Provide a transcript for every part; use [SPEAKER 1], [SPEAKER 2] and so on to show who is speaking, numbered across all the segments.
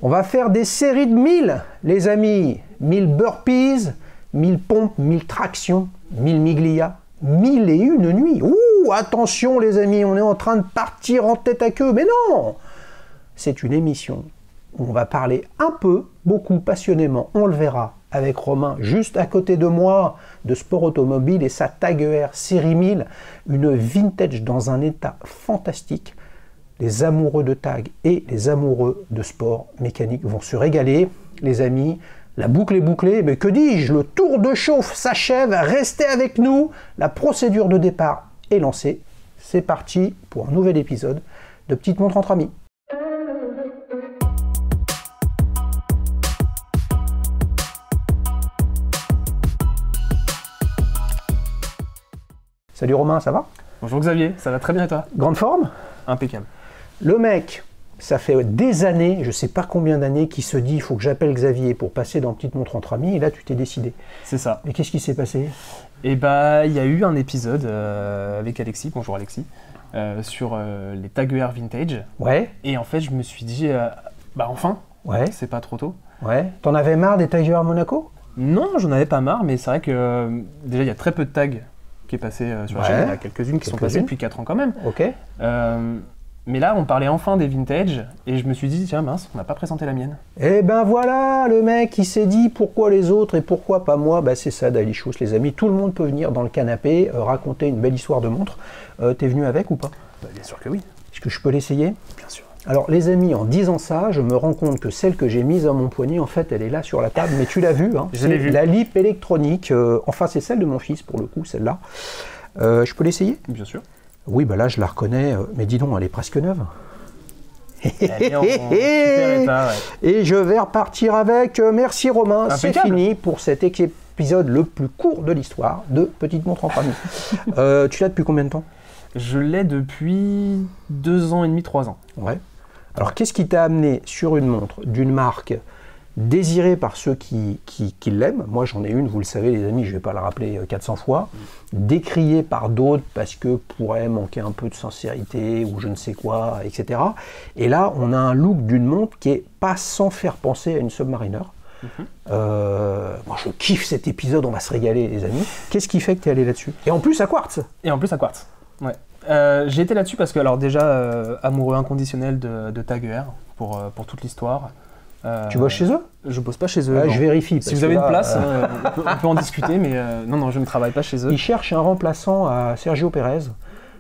[SPEAKER 1] On va faire des séries de 1000, les amis. 1000 burpees, 1000 pompes, 1000 tractions, 1000 miglia, 1001 nuits. Ouh, attention les amis, on est en train de partir en tête à queue. Mais non! C'est une émission où on va parler un peu, beaucoup, passionnément, on le verra, avec Romain, juste à côté de moi, de sport automobile et sa Tag Heuer série 1000, une vintage dans un état fantastique. Les amoureux de tag et les amoureux de sport mécanique vont se régaler. Les amis, la boucle est bouclée, mais que dis-je, le tour de chauffe s'achève, restez avec nous, la procédure de départ est lancée. C'est parti pour un nouvel épisode de Petite Montre entre amis. Salut Romain, ça va?
[SPEAKER 2] Bonjour Xavier, ça va très bien et toi?
[SPEAKER 1] Grande forme?
[SPEAKER 2] Impeccable.
[SPEAKER 1] Le mec, ça fait des années, je sais pas combien d'années, qui se dit il faut que j'appelle Xavier pour passer dans Petite Montre entre amis, et là tu t'es décidé.
[SPEAKER 2] C'est ça.
[SPEAKER 1] Et qu'est-ce qui s'est passé?
[SPEAKER 2] Et bah, il y a eu un épisode avec Alexis, bonjour Alexis, sur les Tag Heuer vintage.
[SPEAKER 1] Ouais.
[SPEAKER 2] Et en fait, je me suis dit, bah enfin,
[SPEAKER 1] Ouais.
[SPEAKER 2] c'est pas trop tôt.
[SPEAKER 1] Ouais. T'en avais marre des Tag Heuer Monaco?
[SPEAKER 2] Non, j'en avais pas marre, mais c'est vrai que déjà, il y a très peu de tags qui est passé sur la chaîne. Il y en a quelques-unes qui sont passées depuis 4 ans quand même.
[SPEAKER 1] Ok.
[SPEAKER 2] Mais là, on parlait enfin des vintage, et je me suis dit, tiens mince, on n'a pas présenté la mienne.
[SPEAKER 1] Et ben voilà, le mec il s'est dit pourquoi les autres et pourquoi pas moi. Bah c'est ça Dailyshoots les amis, tout le monde peut venir dans le canapé raconter une belle histoire de montre. T'es venu avec ou pas?
[SPEAKER 2] Bah, bien sûr que oui.
[SPEAKER 1] Est-ce que je peux l'essayer?
[SPEAKER 2] Bien sûr.
[SPEAKER 1] Alors les amis, en disant ça, je me rends compte que celle que j'ai mise à mon poignet, en fait elle est là sur la table, mais tu l'as vue, hein.
[SPEAKER 2] Je l'ai vue.
[SPEAKER 1] La lip électronique, enfin c'est celle de mon fils pour le coup, celle-là. Je peux l'essayer?
[SPEAKER 2] Bien sûr.
[SPEAKER 1] Oui, bah là je la reconnais, mais dis donc, elle est presque neuve.
[SPEAKER 2] Elle est en super état, ouais.
[SPEAKER 1] Et je vais repartir avec. Merci Romain, c'est
[SPEAKER 2] Impeccable.
[SPEAKER 1] fini pour cet épisode le plus court de l'histoire de Petite Montre entre amis. Tu l'as depuis combien de temps?
[SPEAKER 2] Je l'ai depuis 2 ans et demi, 3 ans.
[SPEAKER 1] Ouais. Alors qu'est-ce qui t'a amené sur une montre d'une marque désirée par ceux qui l'aiment? Moi j'en ai une, vous le savez les amis, je ne vais pas la rappeler 400 fois. Décriée par d'autres parce que pourrait manquer un peu de sincérité ou je ne sais quoi, etc. Et là on a un look d'une montre qui est pas sans faire penser à une Submariner. Moi je kiffe cet épisode, on va se régaler les amis. Qu'est-ce qui fait que tu es allé là-dessus? Et en plus à quartz.
[SPEAKER 2] Et en plus à quartz. Ouais. J'ai été là-dessus parce que, alors déjà, amoureux inconditionnel de Tag Heuer pour toute l'histoire.
[SPEAKER 1] Tu bosses chez eux?
[SPEAKER 2] Je bosse pas chez eux.
[SPEAKER 1] Ouais,
[SPEAKER 2] non.
[SPEAKER 1] je vérifie.
[SPEAKER 2] Si
[SPEAKER 1] parce
[SPEAKER 2] vous
[SPEAKER 1] que
[SPEAKER 2] avez
[SPEAKER 1] là,
[SPEAKER 2] une place, on peut en discuter, mais non, je ne travaille pas chez eux.
[SPEAKER 1] Ils cherchent un remplaçant à Sergio Pérez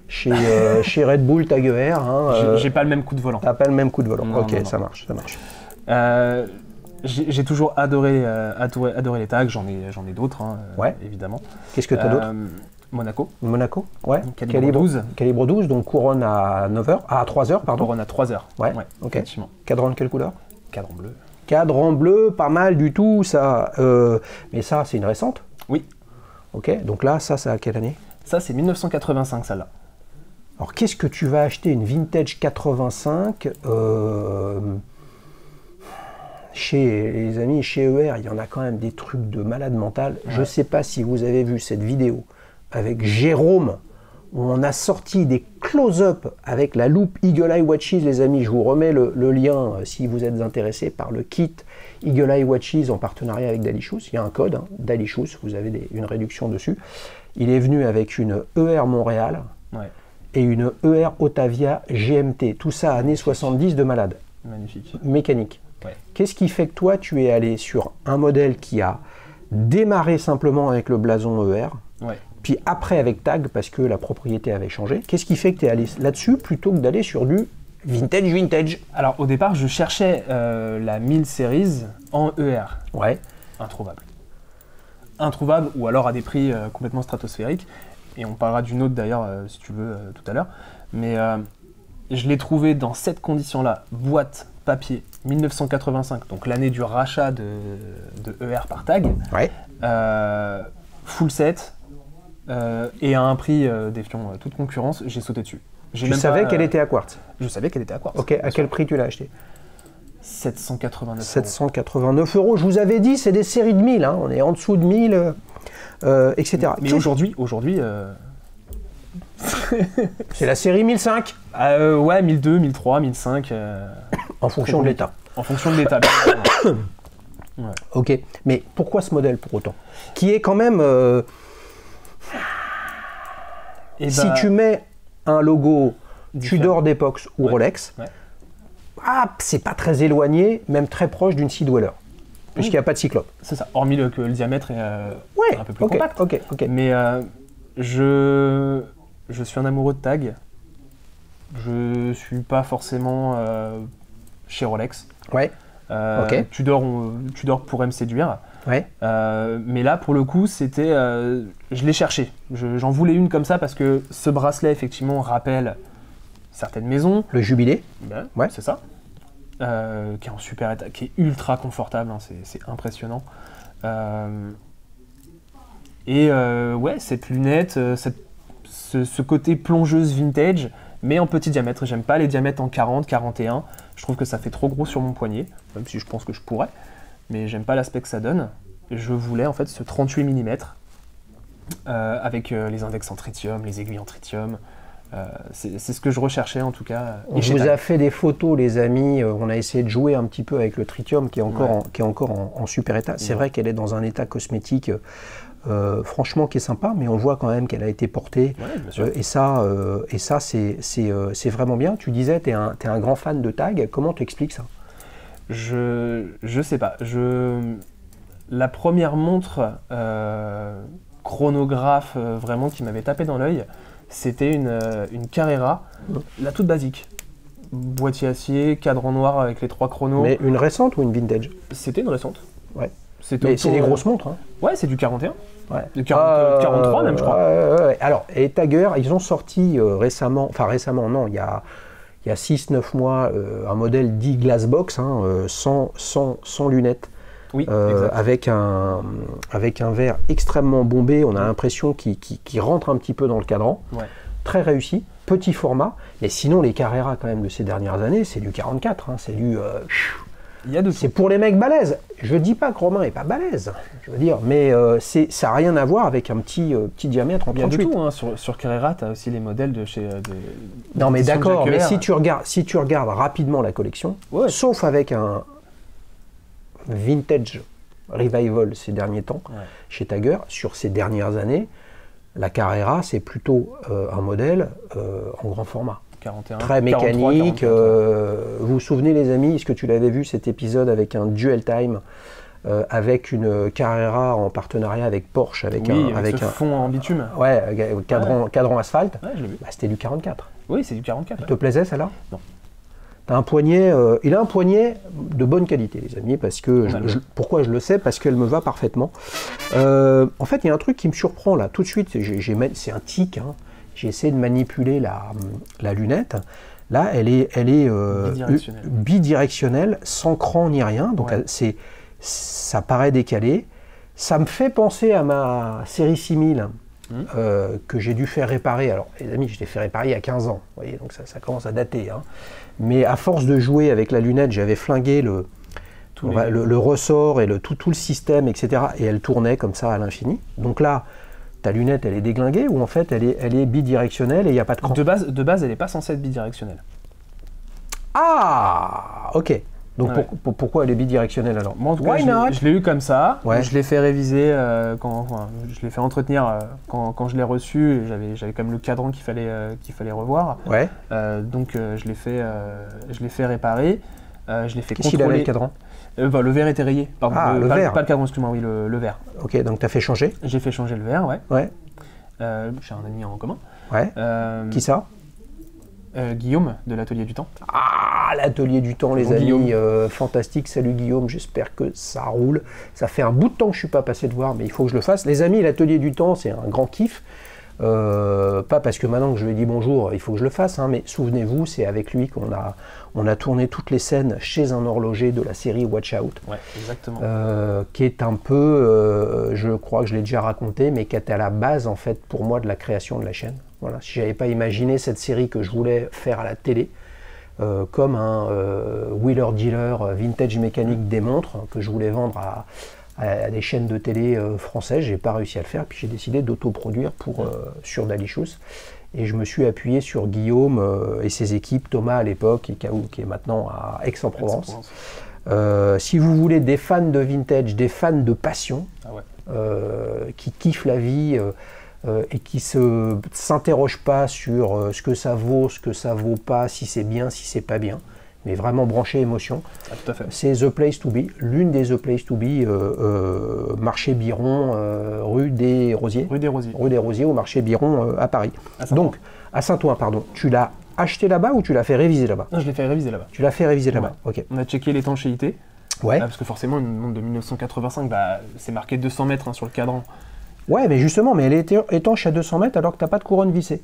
[SPEAKER 1] chez Red Bull Tag Heuer. Hein,
[SPEAKER 2] J'ai pas le même coup de volant.
[SPEAKER 1] T'as pas le même coup de volant.
[SPEAKER 2] Non,
[SPEAKER 1] Ok,
[SPEAKER 2] non.
[SPEAKER 1] ça marche, ça marche.
[SPEAKER 2] J'ai toujours adoré les tags, j'en ai d'autres, hein,
[SPEAKER 1] Ouais.
[SPEAKER 2] évidemment.
[SPEAKER 1] Qu'est-ce que t'as d'autre?
[SPEAKER 2] Monaco,
[SPEAKER 1] Monaco? Ouais.
[SPEAKER 2] Calibre 12.
[SPEAKER 1] Calibre 12, donc couronne à 9h, à 3h, pardon.
[SPEAKER 2] Couronne à 3 heures.
[SPEAKER 1] Ouais, ok.
[SPEAKER 2] Effectivement.
[SPEAKER 1] Cadran de quelle couleur?
[SPEAKER 2] Cadran bleu.
[SPEAKER 1] Cadran bleu, pas mal du tout, ça. Mais ça, c'est une récente?
[SPEAKER 2] Oui.
[SPEAKER 1] Ok, donc là, ça à quelle année?
[SPEAKER 2] Ça, c'est 1985, celle-là.
[SPEAKER 1] Alors, qu'est-ce que tu vas acheter une vintage 85 chez les amis, chez Heuer, il y en a quand même des trucs de malade mental. Ouais. Je ne sais pas si vous avez vu cette vidéo avec Jérôme, où on a sorti des close-up avec la loupe Eagle Eye Watches, les amis. Je vous remets le lien si vous êtes intéressés par le kit Eagle Eye Watches en partenariat avec Dailyshoots. Il y a un code, hein, Dailyshoots, vous avez une réduction dessus. Il est venu avec une Heuer Montréal et une Heuer Otavia GMT. Tout ça années 70 de malade.
[SPEAKER 2] Magnifique.
[SPEAKER 1] Mécanique.
[SPEAKER 2] Ouais.
[SPEAKER 1] Qu'est-ce qui fait que toi, tu es allé sur un modèle qui a démarré simplement avec le blason Heuer, puis après avec Tag, parce que la propriété avait changé? Qu'est-ce qui fait que tu es allé là-dessus plutôt que d'aller sur du vintage?
[SPEAKER 2] Alors, au départ, je cherchais la 1000 Series en Heuer.
[SPEAKER 1] Ouais.
[SPEAKER 2] Introuvable. Introuvable, ou alors à des prix complètement stratosphériques. Et on parlera d'une autre d'ailleurs, si tu veux, tout à l'heure. Mais je l'ai trouvé dans cette condition-là, boîte, papier, 1985, donc l'année du rachat de Heuer par Tag.
[SPEAKER 1] Ouais.
[SPEAKER 2] Full set, et à un prix défiant toute concurrence, j'ai sauté dessus.
[SPEAKER 1] Tu savais qu'elle était à quartz?
[SPEAKER 2] Je savais qu'elle était à quartz.
[SPEAKER 1] Ok, à quel prix tu l'as acheté?
[SPEAKER 2] 789 €.
[SPEAKER 1] 789 €. Je vous avais dit, c'est des séries de 1000, hein. On est en dessous de 1000, etc.
[SPEAKER 2] Mais aujourd'hui,
[SPEAKER 1] c'est la série 1005.
[SPEAKER 2] Ouais, 1002, 1003, 1005.
[SPEAKER 1] En fonction de l'état.
[SPEAKER 2] En fonction de l'état. Ouais.
[SPEAKER 1] Ok, mais pourquoi ce modèle pour autant? Qui est quand même...
[SPEAKER 2] Et
[SPEAKER 1] si tu mets un logo Tudor d'Epox ou
[SPEAKER 2] Ouais.
[SPEAKER 1] Rolex,
[SPEAKER 2] Ouais.
[SPEAKER 1] c'est pas très éloigné, même très proche d'une Sea Dweller, puisqu'il n'y a pas de cyclope.
[SPEAKER 2] C'est ça, hormis que le diamètre est
[SPEAKER 1] Ouais,
[SPEAKER 2] un peu plus
[SPEAKER 1] ok,
[SPEAKER 2] compact.
[SPEAKER 1] ok.
[SPEAKER 2] Mais je suis un amoureux de tag. Je suis pas forcément chez Rolex.
[SPEAKER 1] Ouais, ok.
[SPEAKER 2] Tudor pourrait me séduire.
[SPEAKER 1] ouais.
[SPEAKER 2] Mais là, pour le coup, c'était... je l'ai cherché. J'en voulais une comme ça parce que ce bracelet, effectivement, rappelle certaines maisons.
[SPEAKER 1] Le Jubilé. Ouais.
[SPEAKER 2] C'est ça. Qui est en super état, qui est ultra confortable. Hein, c'est impressionnant. Ouais, cette lunette, ce côté plongeuse vintage, mais en petit diamètre. J'aime pas les diamètres en 40, 41. Je trouve que ça fait trop gros sur mon poignet, même si je pense que je pourrais. Mais j'aime pas l'aspect que ça donne. Je voulais en fait ce 38 mm avec les index en tritium, les aiguilles en tritium. C'est ce que je recherchais en tout cas.
[SPEAKER 1] On vous a fait des photos, les amis. On a essayé de jouer un petit peu avec le tritium qui est encore, en super état. C'est vrai qu'elle est dans un état cosmétique franchement qui est sympa, mais on voit quand même qu'elle a été portée.
[SPEAKER 2] Ouais, bien sûr.
[SPEAKER 1] Et ça c'est vraiment bien. Tu disais, tu es un grand fan de tag. Comment tu expliques ça?
[SPEAKER 2] Je sais pas. La première montre chronographe vraiment qui m'avait tapé dans l'œil, c'était une Carrera, la toute basique. Boîtier acier, cadran noir avec les 3 chronos.
[SPEAKER 1] Mais une récente ou une vintage?
[SPEAKER 2] C'était une récente.
[SPEAKER 1] Ouais. Mais c'est des grosses montres. Hein.
[SPEAKER 2] Ouais, c'est du 41.
[SPEAKER 1] Ouais.
[SPEAKER 2] Du 43 même, je crois.
[SPEAKER 1] Ouais. Alors, et Tagger, ils ont sorti récemment, non, il y a 6-9 mois, un modèle dit Glassbox, sans lunettes.
[SPEAKER 2] Oui,
[SPEAKER 1] avec un verre extrêmement bombé, on a l'impression qu'il rentre un petit peu dans le cadran.
[SPEAKER 2] Ouais.
[SPEAKER 1] Très réussi, petit format, mais sinon les Carrera quand même de ces dernières années, c'est du 44, c'est du... c'est pour les mecs balèzes. Je dis pas que Romain est pas balèze, je veux dire, mais ça n'a rien à voir avec un petit diamètre en 38.
[SPEAKER 2] Bien du tout, hein. Sur Carrera, tu as aussi les modèles de chez...
[SPEAKER 1] non mais d'accord, mais
[SPEAKER 2] Jacqueline.
[SPEAKER 1] si tu regardes rapidement la collection, sauf avec un vintage revival ces derniers temps, chez Tagger, sur ces dernières années, la Carrera, c'est plutôt un modèle en grand format.
[SPEAKER 2] 41,
[SPEAKER 1] très mécanique.
[SPEAKER 2] 43,
[SPEAKER 1] vous vous souvenez, les amis, est-ce que tu l'avais vu, cet épisode avec un Dual Time, avec une Carrera en partenariat avec Porsche, avec
[SPEAKER 2] un fond en bitume.
[SPEAKER 1] Ouais, cadran asphalte.
[SPEAKER 2] Ouais, je l'ai vu.
[SPEAKER 1] C'était du 44.
[SPEAKER 2] Oui, c'est du 44.
[SPEAKER 1] Ça te plaisait, celle-là?
[SPEAKER 2] Non.
[SPEAKER 1] T'as un poignet, il a un poignet de bonne qualité, les amis, parce que pourquoi je le sais? Parce qu'elle me va parfaitement. En fait, il y a un truc qui me surprend là, tout de suite, c'est un tic. Hein. J'ai essayé de manipuler la lunette. Là, elle est bidirectionnelle, sans cran ni rien, donc ça paraît décalé. Ça me fait penser à ma série 6000 que j'ai dû faire réparer. Alors, les amis, je l'ai fait réparer il y a 15 ans, vous voyez, donc ça commence à dater. Hein. Mais à force de jouer avec la lunette, j'avais flingué le ressort et tout le système, etc. Et elle tournait comme ça à l'infini. Donc là, ta lunette, elle est déglinguée ou en fait, elle est bidirectionnelle et il n'y a pas de cran?
[SPEAKER 2] De base, elle n'est pas censée être bidirectionnelle.
[SPEAKER 1] Ah, ok. Donc pourquoi elle est bidirectionnelle alors?
[SPEAKER 2] Moi, en tout cas, je l'ai eu comme ça. Je l'ai fait réviser, je l'ai fait entretenir quand je l'ai reçu. J'avais quand même le cadran qu'il fallait revoir.
[SPEAKER 1] Ouais.
[SPEAKER 2] Donc je l'ai fait réparer. Je l'ai fait
[SPEAKER 1] Qu'est-ce qu'il avait le cadran?
[SPEAKER 2] Le verre était rayé. Pardon,
[SPEAKER 1] le verre.
[SPEAKER 2] Pas le cadran, excuse-moi, oui, le verre.
[SPEAKER 1] Ok, donc tu as fait changer?
[SPEAKER 2] J'ai fait changer le verre, ouais.
[SPEAKER 1] Ouais.
[SPEAKER 2] J'ai un ami en commun.
[SPEAKER 1] Ouais. Qui ça?
[SPEAKER 2] Guillaume, de l'Atelier du Temps.
[SPEAKER 1] Ah, l'Atelier du Temps, les amis, fantastique. Salut Guillaume, j'espère que ça roule. Ça fait un bout de temps que je ne suis pas passé de voir, mais il faut que je le fasse. Les amis, l'Atelier du Temps, c'est un grand kiff. Pas parce que maintenant que je lui ai dit bonjour, il faut que je le fasse, hein, mais souvenez-vous, c'est avec lui qu'on a tourné toutes les scènes chez un horloger de la série Watch Out.
[SPEAKER 2] Ouais, exactement.
[SPEAKER 1] Qui est un peu, je crois que je l'ai déjà raconté, mais qui était à la base, en fait, pour moi, de la création de la chaîne. Voilà. Si je n'avais pas imaginé cette série que je voulais faire à la télé, comme un wheeler dealer vintage mécanique des montres que je voulais vendre à des chaînes de télé françaises, j'ai pas réussi à le faire, puis j'ai décidé d'autoproduire sur Dalicious. Et je me suis appuyé sur Guillaume et ses équipes, Thomas à l'époque, qui est maintenant à Aix-en-Provence. Si vous voulez des fans de vintage, des fans de passion, qui kiffent la vie et qui ne s'interrogent pas sur ce que ça vaut pas, si c'est bien, si c'est pas bien, mais vraiment branché émotion.
[SPEAKER 2] Ah, tout à fait. C'est
[SPEAKER 1] The Place to Be, l'une des The Place to Be, marché Biron, rue des Rosiers.
[SPEAKER 2] Rue des Rosiers.
[SPEAKER 1] Rue des Rosiers, au marché Biron à Paris. Donc, à Saint-Ouen, pardon. Tu l'as acheté là-bas ou tu l'as fait réviser là-bas?
[SPEAKER 2] Non, je l'ai fait réviser là-bas.
[SPEAKER 1] Tu l'as fait réviser là-bas, ok.
[SPEAKER 2] On a checké l'étanchéité.
[SPEAKER 1] Ouais.
[SPEAKER 2] Parce que forcément, une montre de 1985, c'est marqué 200 mètres sur le cadran.
[SPEAKER 1] Ouais, mais justement, mais elle est étanche à 200 mètres alors que tu n'as pas de couronne vissée.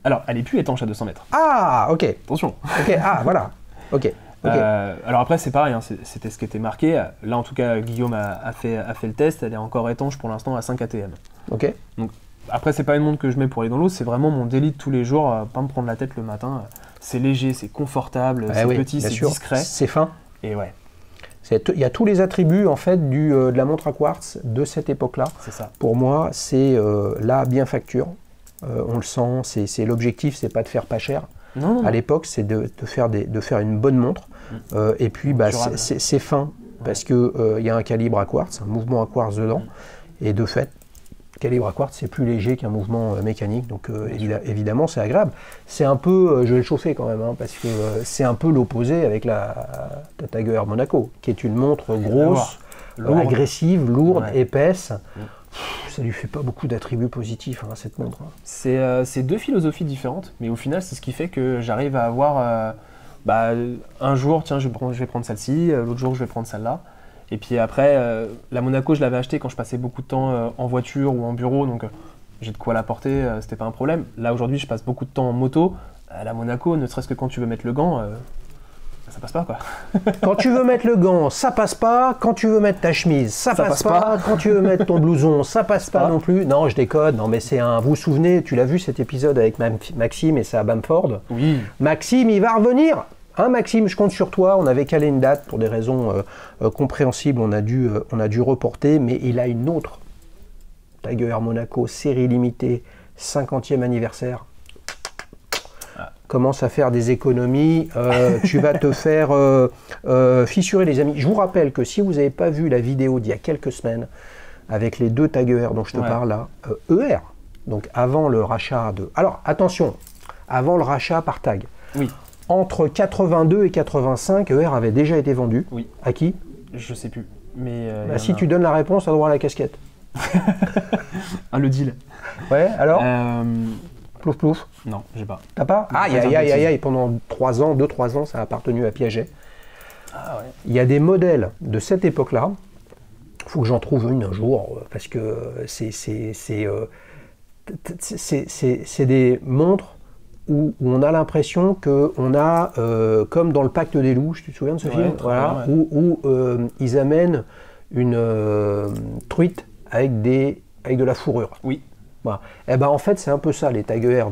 [SPEAKER 2] Alors, elle est plus étanche à 200 mètres.
[SPEAKER 1] Ah, ok.
[SPEAKER 2] Attention.
[SPEAKER 1] Ok, ah, voilà. Ok.
[SPEAKER 2] Alors après, c'est pareil, hein, c'était ce qui était marqué. Là, en tout cas, Guillaume a fait le test. Elle est encore étanche pour l'instant à 5 ATM.
[SPEAKER 1] Ok.
[SPEAKER 2] Donc, après, c'est pas une montre que je mets pour aller dans l'eau. C'est vraiment mon délit de tous les jours. Pas me prendre la tête le matin. C'est léger, c'est confortable, c'est petit, c'est discret.
[SPEAKER 1] C'est fin.
[SPEAKER 2] Et ouais.
[SPEAKER 1] Il y a tous les attributs en fait de la montre à quartz de cette époque-là.
[SPEAKER 2] C'est ça.
[SPEAKER 1] Pour moi, c'est la bien facture. On le sent. C'est l'objectif, c'est pas de faire pas cher.
[SPEAKER 2] Non.
[SPEAKER 1] À l'époque, c'est de faire une bonne montre. Et puis, c'est fin parce que y a un calibre à quartz, un mouvement à quartz dedans. Et de fait, calibre à quartz, c'est plus léger qu'un mouvement mécanique. Donc, évidemment, c'est agréable. C'est un peu, je vais le chauffer quand même, hein, parce que c'est un peu l'opposé avec la Tag Heuer Monaco, qui est une montre grosse, agressive, lourde, épaisse. Ça lui fait pas beaucoup d'attributs positifs, hein, cette montre.
[SPEAKER 2] C'est deux philosophies différentes, mais au final, c'est ce qui fait que j'arrive à avoir... un jour, tiens, je vais prendre celle-ci, l'autre jour, je vais prendre celle-là. Et puis après, la Monaco, je l'avais achetée quand je passais beaucoup de temps en voiture ou en bureau, donc j'ai de quoi la porter, c'était pas un problème. Là, aujourd'hui, je passe beaucoup de temps en moto. La Monaco, ne serait-ce que quand tu veux mettre le gant, ça passe pas, quoi.
[SPEAKER 1] Quand tu veux mettre le gant, ça passe pas. Quand tu veux mettre ta chemise, ça passe pas. Quand tu veux mettre ton blouson, ça passe pas non plus. Non, je déconne. Non, mais c'est un... Vous vous souvenez, tu l'as vu cet épisode avec Maxime et sa Bamford?
[SPEAKER 2] Oui.
[SPEAKER 1] Maxime, il va revenir. Hein, Maxime, je compte sur toi. On avait calé une date pour des raisons compréhensibles. On a dû reporter, mais il a une autre Tag Heuer Monaco, série limitée, 50e anniversaire. Commence à faire des économies. Tu vas te faire fissurer, les amis. Je vous rappelle que si vous n'avez pas vu la vidéo d'il y a quelques semaines avec les deux Tag Heuer dont je te parle là, ER, donc avant le rachat de... Alors, attention, avant le rachat par Tag.
[SPEAKER 2] Oui.
[SPEAKER 1] Entre 82 et 85, ER avait déjà été vendu.
[SPEAKER 2] Oui.
[SPEAKER 1] À qui?
[SPEAKER 2] Je sais plus. Mais
[SPEAKER 1] si tu donnes la réponse, tu as droit à la casquette.
[SPEAKER 2] Le deal.
[SPEAKER 1] Ouais, alors Plouf plouf.
[SPEAKER 2] Non, j'ai pas.
[SPEAKER 1] T'as pas? Aïe, pendant 2-3 ans, ça a appartenu à Piaget.
[SPEAKER 2] Ah ouais.
[SPEAKER 1] Il y a des modèles de cette époque-là. Il faut que j'en trouve une un jour, parce que c'est des montres où on a l'impression qu'on a, comme dans le Pacte des loups, tu te souviens de ce film, voilà, où ils amènent une truite avec de la fourrure.
[SPEAKER 2] Oui.
[SPEAKER 1] Voilà. Et ben en fait, c'est un peu ça, les Tag Heuer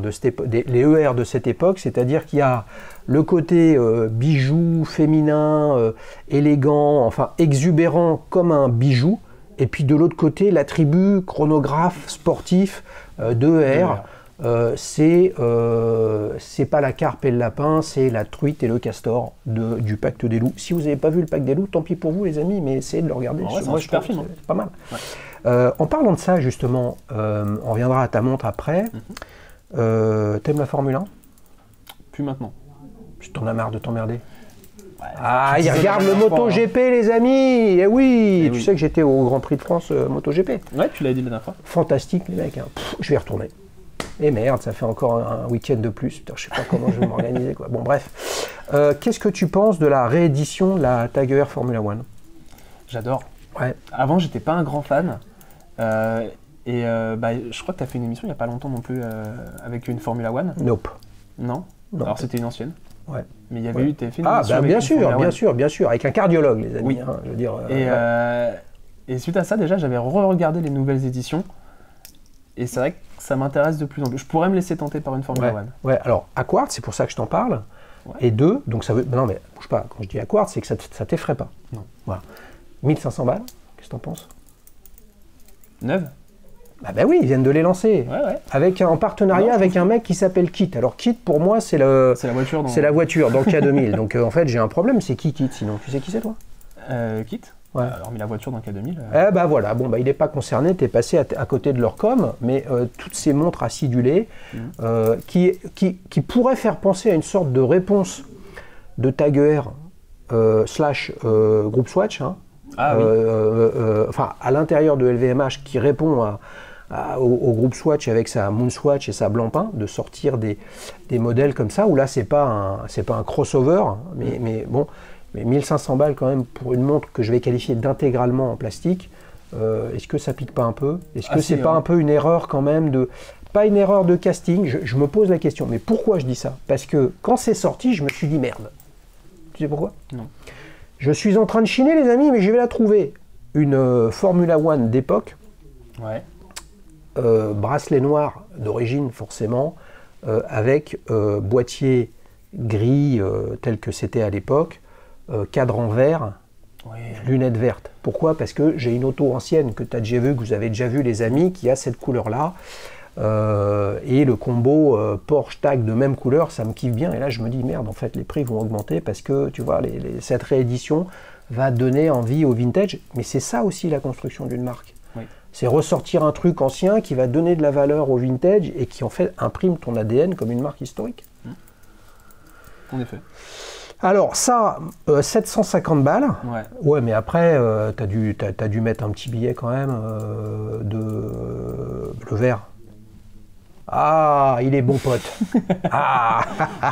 [SPEAKER 1] les ER de cette époque, c'est-à-dire qu'il y a le côté bijou féminin, élégant, enfin exubérant comme un bijou, et puis de l'autre côté, l'attribut chronographe sportif de ER. C'est pas la carpe et le lapin, c'est la truite et le castor du Pacte des loups. Si vous n'avez pas vu le Pacte des loups, tant pis pour vous les amis, mais essayez de le regarder.
[SPEAKER 2] C'est un super film.
[SPEAKER 1] C'est pas mal. Ouais. En parlant de ça justement, on reviendra à ta montre après. T'aimes la Formule 1?
[SPEAKER 2] Plus maintenant.
[SPEAKER 1] Tu t'en as marre de t'emmerder?
[SPEAKER 2] Ouais,
[SPEAKER 1] il regarde le MotoGP les amis. Eh oui, tu sais que j'étais au Grand Prix de France MotoGP.
[SPEAKER 2] Ouais, tu l'as dit la dernière fois.
[SPEAKER 1] Fantastique les mecs, hein. Je vais y retourner. Et merde, ça fait encore un week-end de plus. Putain, je sais pas comment je vais m'organiser, quoi. Bon, bref. Qu'est-ce que tu penses de la réédition de la Tag Heuer Formula One?
[SPEAKER 2] J'adore.
[SPEAKER 1] Ouais.
[SPEAKER 2] Avant, j'étais pas un grand fan. Je crois que tu as fait une émission il n'y a pas longtemps non plus avec une Formula One.
[SPEAKER 1] Nope.
[SPEAKER 2] Non. Alors, c'était une ancienne.
[SPEAKER 1] Ouais.
[SPEAKER 2] Mais il y avait eu, tu as fait une émission avec
[SPEAKER 1] bien sûr, avec un cardiologue, les amis.
[SPEAKER 2] Oui.
[SPEAKER 1] Hein, je veux dire,
[SPEAKER 2] et suite à ça, déjà, j'avais re-regardé les nouvelles éditions. Et c'est vrai que ça m'intéresse de plus en plus. Je pourrais me laisser tenter par une Formula One.
[SPEAKER 1] Ouais, alors, à quartz, c'est pour ça que je t'en parle. Ouais. Et deux, donc ça veut... Non, mais bouge pas. Quand je dis à quartz, c'est que ça t'effraie pas.
[SPEAKER 2] Non.
[SPEAKER 1] Voilà. 1500 balles, qu'est-ce que t'en penses?
[SPEAKER 2] Neuve?
[SPEAKER 1] Bah oui, ils viennent de les lancer. En partenariat avec un mec qui s'appelle Kit. Alors Kit, pour moi, c'est la voiture dans le K2000. Donc en fait, j'ai un problème, c'est qui Kit sinon? Tu sais qui c'est toi?
[SPEAKER 2] Kit.
[SPEAKER 1] Ouais.
[SPEAKER 2] Hormis la voiture dans le K2000.
[SPEAKER 1] Bah voilà, bon bah il n'est pas concerné, tu es passé à côté de leur com, mais toutes ces montres acidulées qui pourraient faire penser à une sorte de réponse de Tag Heuer / Groupe Swatch, hein, enfin à l'intérieur de LVMH qui répond au groupe Swatch avec sa Moon Swatch et sa Blancpain, de sortir des modèles comme ça, où là c'est pas un crossover, mais bon, mais 1500 balles quand même pour une montre que je vais qualifier d'intégralement en plastique, est-ce que ça pique pas un peu? Est-ce que c'est pas un peu une erreur quand même pas une erreur de casting, je me pose la question, mais pourquoi je dis ça? Parce que quand c'est sorti, je me suis dit merde. Tu sais pourquoi?
[SPEAKER 2] Non.
[SPEAKER 1] Je suis en train de chiner les amis, mais je vais la trouver. Une Formula One d'époque, bracelet noir d'origine forcément, avec boîtier gris tel que c'était à l'époque, cadran vert, lunettes vertes. Pourquoi? Parce que j'ai une auto ancienne que tu as déjà vu, que vous avez déjà vu les amis, qui a cette couleur-là. Et le combo Porsche Tag de même couleur, ça me kiffe bien. Et là, je me dis, merde, en fait, les prix vont augmenter parce que, tu vois, cette réédition va donner envie au vintage. Mais c'est ça aussi la construction d'une marque. C'est ressortir un truc ancien qui va donner de la valeur au vintage et qui, en fait, imprime ton ADN comme une marque historique.
[SPEAKER 2] En effet.
[SPEAKER 1] Alors ça, 750 balles. Ouais, mais après, t'as dû mettre un petit billet quand même de bleu vert. Ah, il est bon pote.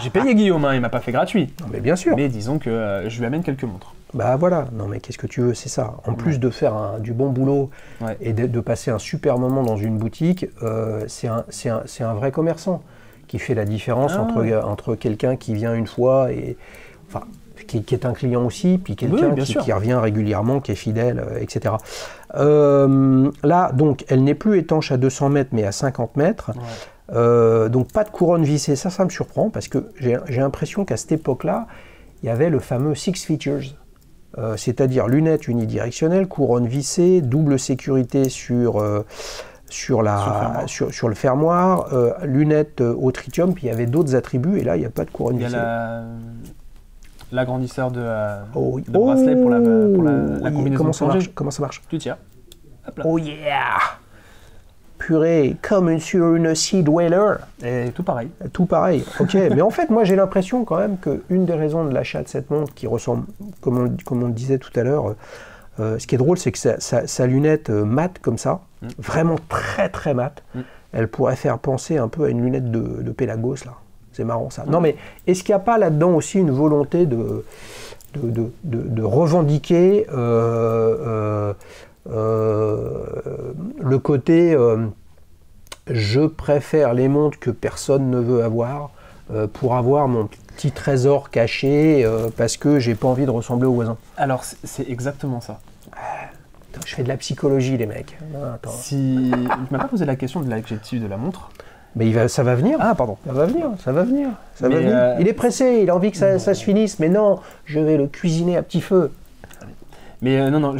[SPEAKER 2] J'ai payé Guillaume, hein, il m'a pas fait gratuit.
[SPEAKER 1] Non, mais bien sûr.
[SPEAKER 2] Mais disons que je lui amène quelques montres.
[SPEAKER 1] Bah voilà, non mais qu'est-ce que tu veux, c'est ça. En plus de faire du bon boulot et de passer un super moment dans une boutique, c'est un vrai commerçant qui fait la différence entre quelqu'un qui vient une fois et enfin qui est un client aussi, puis quelqu'un qui revient régulièrement, qui est fidèle, etc. Là, donc, elle n'est plus étanche à 200 mètres, mais à 50 mètres. Donc, pas de couronne vissée. Ça me surprend, parce que j'ai l'impression qu'à cette époque-là, il y avait le fameux Six Features, c'est-à-dire lunettes unidirectionnelles, couronne vissée, double sécurité sur le fermoir, lunettes au tritium, puis il y avait d'autres attributs, et là, il n'y a pas de couronne vissée.
[SPEAKER 2] L'agrandisseur de bracelet pour la combinaison.
[SPEAKER 1] Comment ça marche?
[SPEAKER 2] Tu tires. Hop là.
[SPEAKER 1] Oh yeah! Purée, comme sur une Sea Dweller.
[SPEAKER 2] Et tout pareil.
[SPEAKER 1] Tout pareil, ok. Mais en fait, moi j'ai l'impression quand même qu'une des raisons de l'achat de cette montre, qui ressemble, comme on le disait tout à l'heure, ce qui est drôle, c'est que sa lunette mate comme ça, vraiment très très mate, elle pourrait faire penser un peu à une lunette de Pelagos là. C'est marrant ça. Non mais est-ce qu'il n'y a pas là-dedans aussi une volonté de revendiquer le côté je préfère les montres que personne ne veut avoir pour avoir mon petit trésor caché parce que j'ai pas envie de ressembler au voisin?
[SPEAKER 2] Alors c'est exactement ça.
[SPEAKER 1] Je fais de la psychologie les mecs.
[SPEAKER 2] Si tu m'as pas posé la question de l'adjectif de la montre.
[SPEAKER 1] Mais ça va venir.
[SPEAKER 2] Ah, pardon.
[SPEAKER 1] Ça va venir. Il est pressé, il a envie que ça se finisse, mais non, je vais le cuisiner à petit feu.
[SPEAKER 2] Mais non,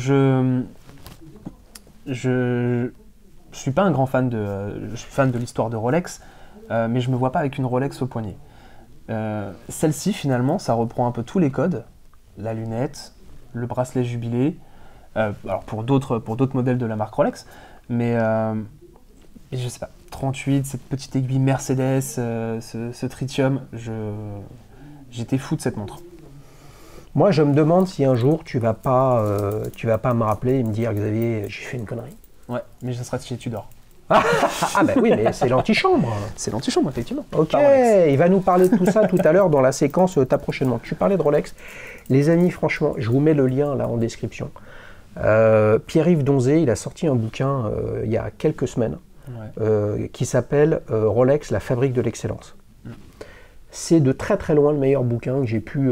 [SPEAKER 2] je suis pas un grand fan je suis fan de l'histoire de Rolex, mais je me vois pas avec une Rolex au poignet. Celle-ci, finalement, ça reprend un peu tous les codes. La lunette, le bracelet jubilé, alors pour d'autres modèles de la marque Rolex, mais je sais pas. 38, cette petite aiguille Mercedes, ce tritium, j'étais fou de cette montre.
[SPEAKER 1] Moi, je me demande si un jour tu vas pas me rappeler et me dire, Xavier, j'ai fait une connerie.
[SPEAKER 2] Ouais, mais ça sera chez Tudor.
[SPEAKER 1] Ah ben oui, mais c'est l'antichambre.
[SPEAKER 2] C'est l'antichambre, effectivement.
[SPEAKER 1] Ok, il va nous parler de tout ça tout à l'heure dans la séquence T'as prochainement. Tu parlais de Rolex. Les amis, franchement, je vous mets le lien là en description. Pierre-Yves Donzé, il a sorti un bouquin il y a quelques semaines. Qui s'appelle Rolex, la fabrique de l'excellence. C'est de très très loin le meilleur bouquin que j'ai pu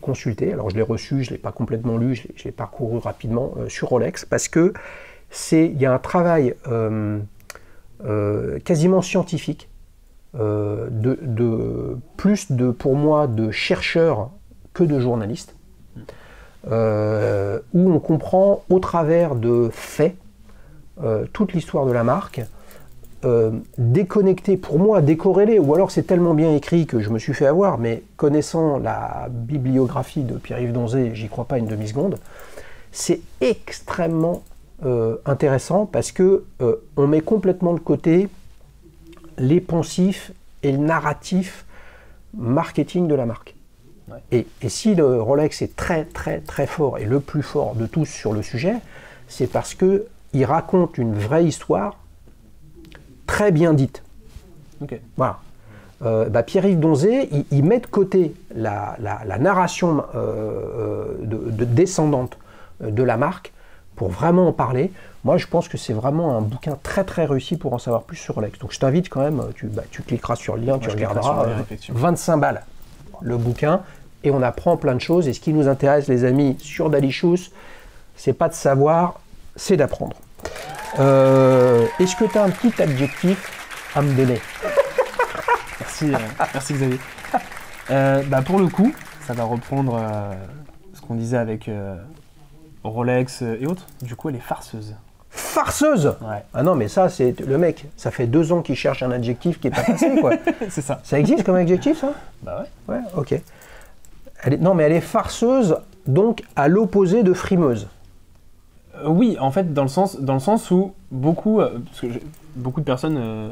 [SPEAKER 1] consulter. Alors je l'ai reçu, je ne l'ai pas complètement lu, je l'ai parcouru rapidement sur Rolex parce que il y a un travail quasiment scientifique, pour moi de chercheurs que de journalistes, où on comprend au travers de faits toute l'histoire de la marque, déconnecté, pour moi, décorrélé, ou alors c'est tellement bien écrit que je me suis fait avoir, mais connaissant la bibliographie de Pierre-Yves Donzé, j'y crois pas une demi-seconde, c'est extrêmement intéressant parce que on met complètement de côté les poncifs et le narratif marketing de la marque. Ouais. Et si le Rolex est très très très fort et le plus fort de tous sur le sujet, c'est parce qu'il raconte une vraie histoire très bien dite.
[SPEAKER 2] Okay.
[SPEAKER 1] Voilà. Pierre-Yves Donzé, il met de côté la narration descendante de la marque pour vraiment en parler. Moi, je pense que c'est vraiment un bouquin très très réussi pour en savoir plus sur Rolex. Donc je t'invite quand même, tu cliqueras sur le lien, tu regarderas. 25 balles le bouquin, et on apprend plein de choses. Et ce qui nous intéresse, les amis, sur Dalichus, c'est pas de savoir, c'est d'apprendre. Est-ce que tu as un petit adjectif à me donner?
[SPEAKER 2] Merci Xavier. Pour le coup, ça va reprendre ce qu'on disait avec Rolex et autres. Du coup, elle est farceuse.
[SPEAKER 1] Farceuse? Ouais. Ah non, mais ça, c'est le mec. Ça fait 2 ans qu'il cherche un adjectif qui n'est pas passé, quoi.
[SPEAKER 2] C'est ça.
[SPEAKER 1] Ça existe comme adjectif, ça?
[SPEAKER 2] Bah ouais.
[SPEAKER 1] Ouais, ok. Non, mais elle est farceuse, donc à l'opposé de frimeuse.
[SPEAKER 2] Oui, en fait, dans le sens où beaucoup de personnes,